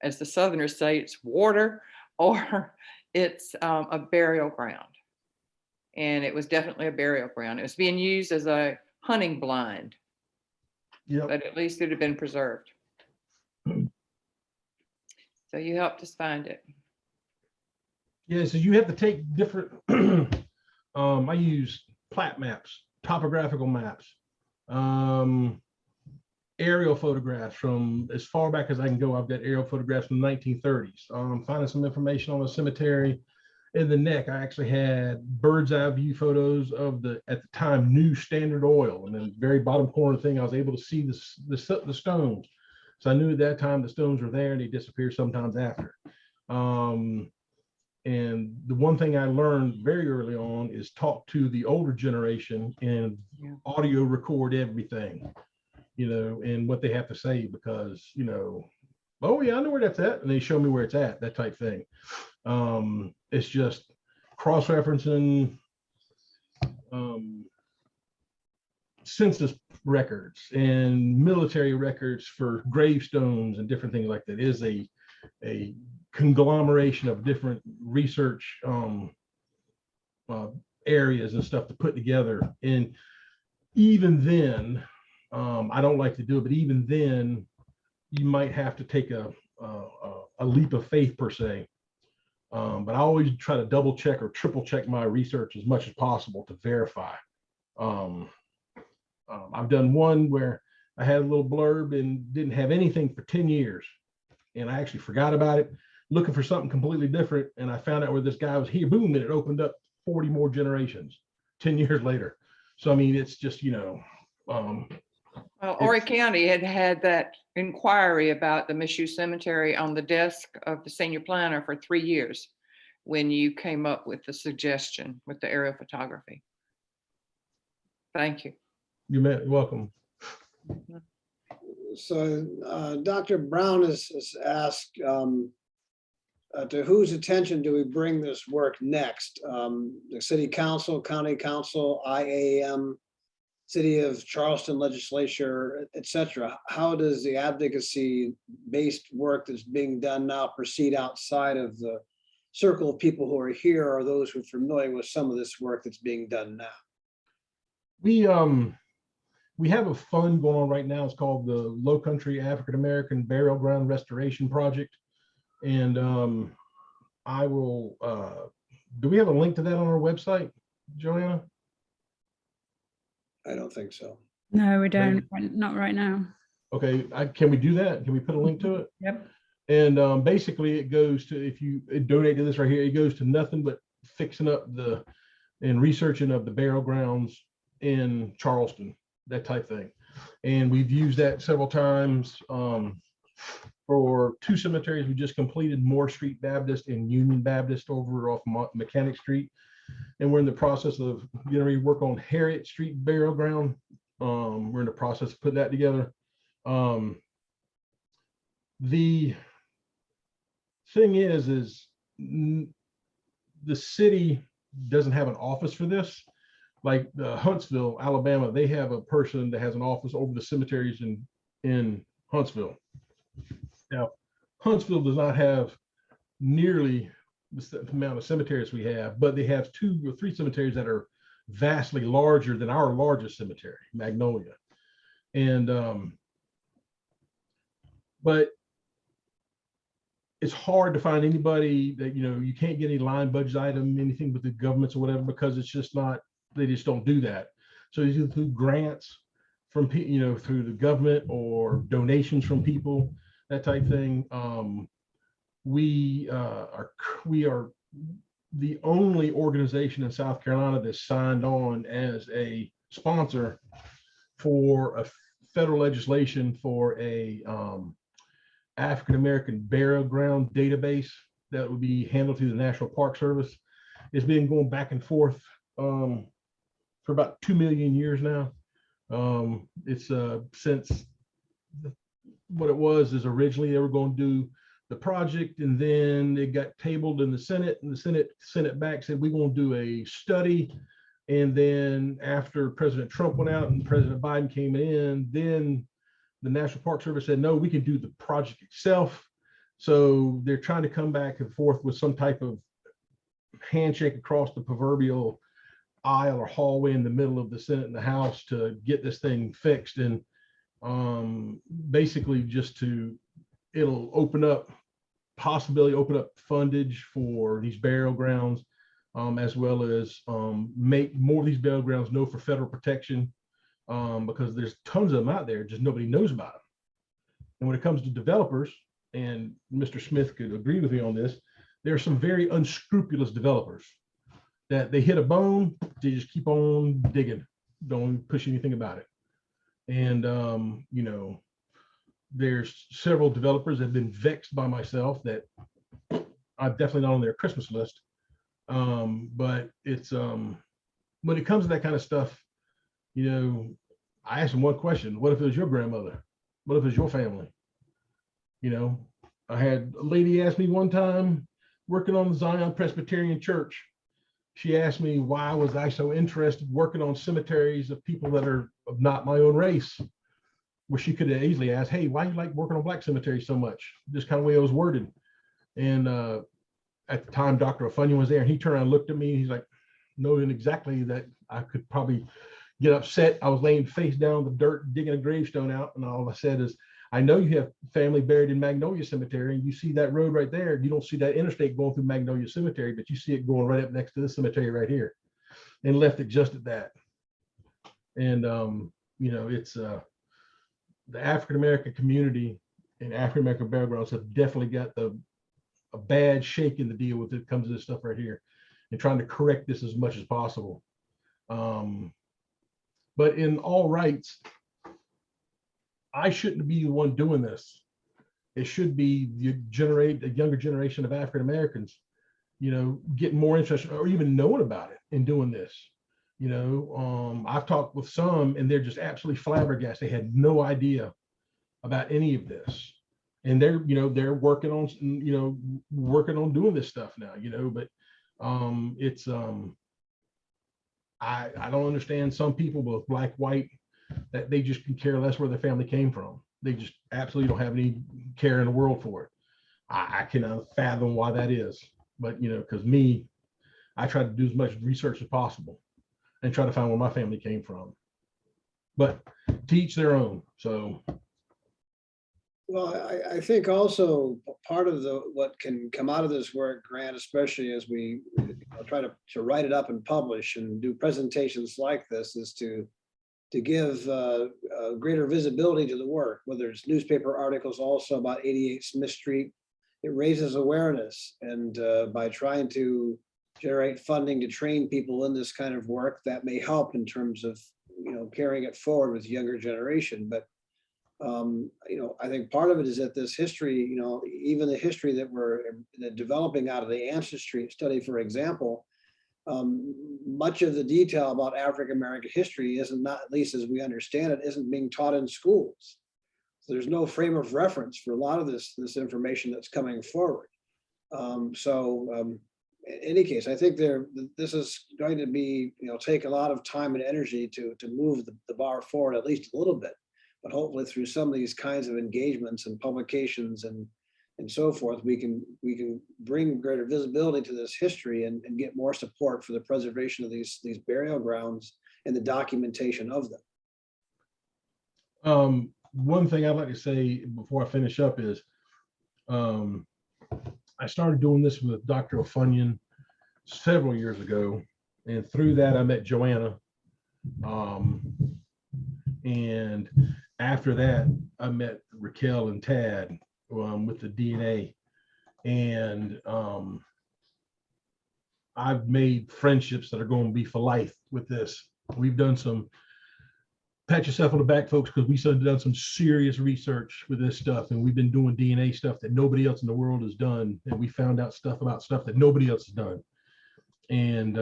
as the Southerners say, it's water or it's a burial ground. And it was definitely a burial ground. It was being used as a hunting blind, Yep. but at least it had been preserved. So you helped us find it. Yeah, so you have to take different, I use plat maps, topographical maps, aerial photographs from as far back as I can go. I've got aerial photographs from the 1930s. Finding some information on the cemetery in the neck. I actually had bird's eye view photos of the, at the time, new Standard Oil. And then the very bottom corner thing, I was able to see the stones. So I knew at that time the stones were there and they disappear sometimes after. And the one thing I learned very early on is talk to the older generation and audio record everything, you know, and what they have to say, because, you know, oh yeah, I know where that's at. And they show me where it's at, that type thing. It's just cross-referencing census records and military records for gravestones and different things like that. It is a conglomeration of different research areas and stuff to put together. And even then, I don't like to do it, but even then, you might have to take a leap of faith per se. But I always try to double check or triple check my research as much as possible to verify. I've done one where I had a little blurb and didn't have anything for 10 years. And I actually forgot about it, looking for something completely different. And I found out where this guy was here, boom, and it opened up 40 more generations 10 years later. So, I mean, it's just, you know. Well, Horry County had that inquiry about the Mishoe Cemetery on the desk of the senior planner for 3 years when you came up with the suggestion with the aerial photography. Thank you. You're welcome. So Dr. Brown has asked, to whose attention do we bring this work next? The city council, county council, IAM, city of Charleston legislature, et cetera. How does the advocacy-based work that's being done now proceed outside of the circle of people who are here, or those who are familiar with some of this work that's being done now? We have a fund going on right now. It's called the Low Country African American Burial Ground Restoration Project. And I will, do we have a link to that on our website, Joanna? I don't think so. No, we don't. Not right now. Okay, can we do that? Can we put a link to it? Yep. And basically it goes to, if you donate to this right here, it goes to nothing but fixing up and researching of the burial grounds in Charleston, that type thing. And we've used that several times for 2 cemeteries we just completed, Moore Street Baptist and Union Baptist over off Mechanic Street. And we're in the process of getting ready to work on Harriet Street burial ground. We're in the process of putting that together. The thing is the city doesn't have an office for this. Like Huntsville, Alabama, they have a person that has an office over the cemeteries in Huntsville. Now, Huntsville does not have nearly the amount of cemeteries we have, but they have 2 or 3 cemeteries that are vastly larger than our largest cemetery, Magnolia. And but it's hard to find anybody that, you know, you can't get any line budget item, anything with the governments or whatever, because it's just not, they just don't do that. So either through grants from, you know, through the government or donations from people, that type thing. We are the only organization in South Carolina that signed on as a sponsor for a federal legislation for a African-American burial ground database that would be handled through the National Park Service. It's been going back and forth for about 2 million years now. It's since what it was is originally they were going to do the project, and then it got tabled in the Senate, and the Senate sent it back, said we're going to do a study. And then after President Trump went out and President Biden came in, then the National Park Service said, no, we can do the project itself. So they're trying to come back and forth with some type of handshake across the proverbial aisle or hallway in the middle of the Senate and the House to get this thing fixed. And basically just it'll open up fundage for these burial grounds, as well as make more of these burial grounds known for federal protection, because there's tons of them out there, just nobody knows about them. And when it comes to developers, and Mr. Smith could agree with me on this, there are some very unscrupulous developers that they hit a bone, they just keep on digging, don't push anything about it. And you know, there's several developers that have been vexed by myself that I'm definitely not on their Christmas list. But it's when it comes to that kind of stuff, you know, I asked them one question: what if it was your grandmother? What if it was your family? You know, I had a lady ask me one time, working on the Zion Presbyterian Church, she asked me why was I so interested working on cemeteries of people that are of not my own race, where she could have easily asked, hey, why you like working on black cemeteries so much? This kind of way it was worded. And at the time, Dr. O'Funnion was there, and he turned around and looked at me, and he's like, knowing exactly that I could probably get upset. I was laying face down in the dirt, digging a gravestone out, and all I said is, I know you have family buried in Magnolia Cemetery, and you see that road right there. You don't see that interstate going through Magnolia Cemetery, but you see it going right up next to this cemetery right here, and left it just at that. And you know, it's the African-American community and African-American burial grounds have definitely got a bad shake in the deal with it comes to this stuff right here, and trying to correct this as much as possible. But in all rights, I shouldn't be the one doing this. It should be a younger generation of African Americans, you know, getting more interested or even knowing about it and doing this. You know, I've talked with some, and they're just absolutely flabbergasted. They had no idea about any of this, and they're working on doing this stuff now. You know, but it's I don't understand some people, both black, white, that they just can care less where their family came from. They just absolutely don't have any care in the world for it. I cannot fathom why that is. But, you know, because me, I try to do as much research as possible and try to find where my family came from. But to each their own. So. Well, I think also part of what can come out of this work, Grant, especially as we try to write it up and publish and do presentations like this, is to give greater visibility to the work, whether it's newspaper articles also about 88 Smith Street. It raises awareness, and by trying to generate funding to train people in this kind of work, that may help in terms of, you know, carrying it forward with the younger generation. But you know, I think part of it is that this history, you know, even the history that we're developing out of the ancestry study, for example, much of the detail about African-American history not, at least as we understand it, isn't being taught in schools. So there's no frame of reference for a lot of this information that's coming forward. In any case, I think this is going to be, you know, take a lot of time and energy to move the bar forward at least a little bit, but hopefully through some of these kinds of engagements and publications and so forth, we can bring greater visibility to this history and get more support for the preservation of these burial grounds and the documentation of them. One thing I'd like to say before I finish up is I started doing this with Dr. O'Funnion several years ago, and through that I met Joanna, and after that I met Raquel and Tad with the DNA, and I've made friendships that are going to be for life with this. We've done some, pat yourself on the back, folks, because we've done some serious research with this stuff, and we've been doing DNA stuff that nobody else in the world has done, and we found out stuff about stuff that nobody else has done. And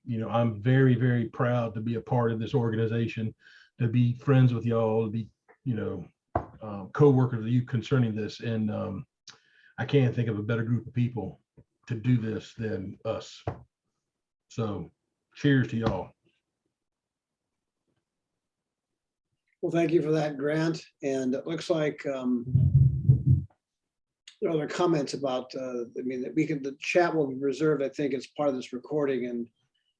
you know, I'm very, very proud to be a part of this organization, to be friends with y'all, to be, you know, co-workers with you concerning this. And I can't think of a better group of people to do this than us. So cheers to y'all. Well, thank you for that, Grant. And it looks like there are other comments about, I mean, that the chat will be reserved, I think, as part of this recording, and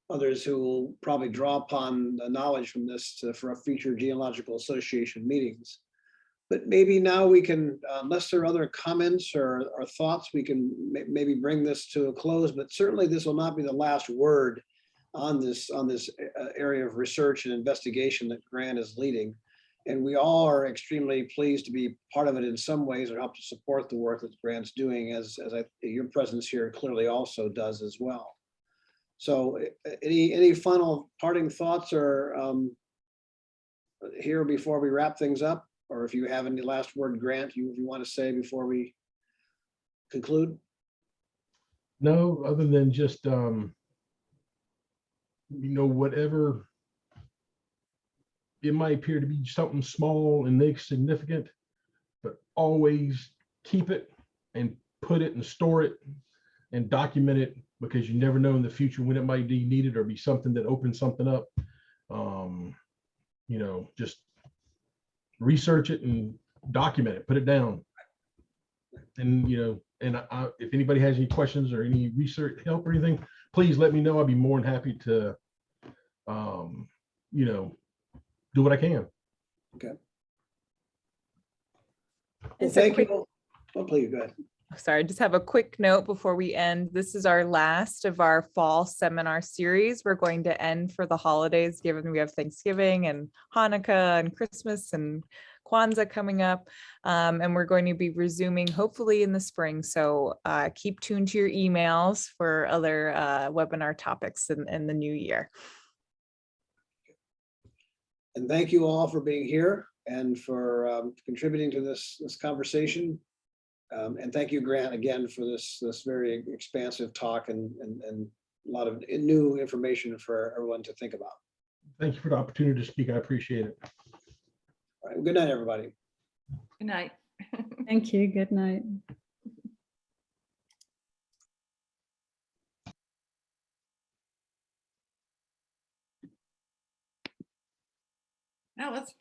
others who will probably draw upon the knowledge from this for future Genealogical Association meetings. But maybe now we can, unless there are other comments or thoughts, we can maybe bring this to a close. But certainly this will not be the last word on this area of research and investigation that Grant is leading. And we all are extremely pleased to be part of it in some ways, or help to support the work that Grant's doing, as your presence here clearly also does as well. So any final parting thoughts or here before we wrap things up? Or if you have any last word, Grant, you want to say before we conclude? No, other than just, you know, whatever it might appear to be something small and insignificant, but always keep it and put it and store it and document it, because you never know in the future when it might be needed or be something that opens something up. You know, just research it and document it, put it down. And, you know, and if anybody has any questions or any research help or anything, please let me know. I'll be more than happy to, you know, do what I can. Okay. Well, It's a thank quick- you. Oh, please, go ahead. Sorry, just have a quick note before we end. This is our last of our fall seminar series. We're going to end for the holidays, given we have Thanksgiving and Hanukkah and Christmas and Kwanzaa coming up. And we're going to be resuming hopefully in the spring. So keep tuned to your emails for other webinar topics in the new year. And thank you all for being here and for contributing to this conversation. And thank you, Grant, again for this very expansive talk and a lot of new information for everyone to think about. Thank you for the opportunity to speak. I appreciate it. All right, well, good night, everybody. Good night. Thank you. Good night. Now let's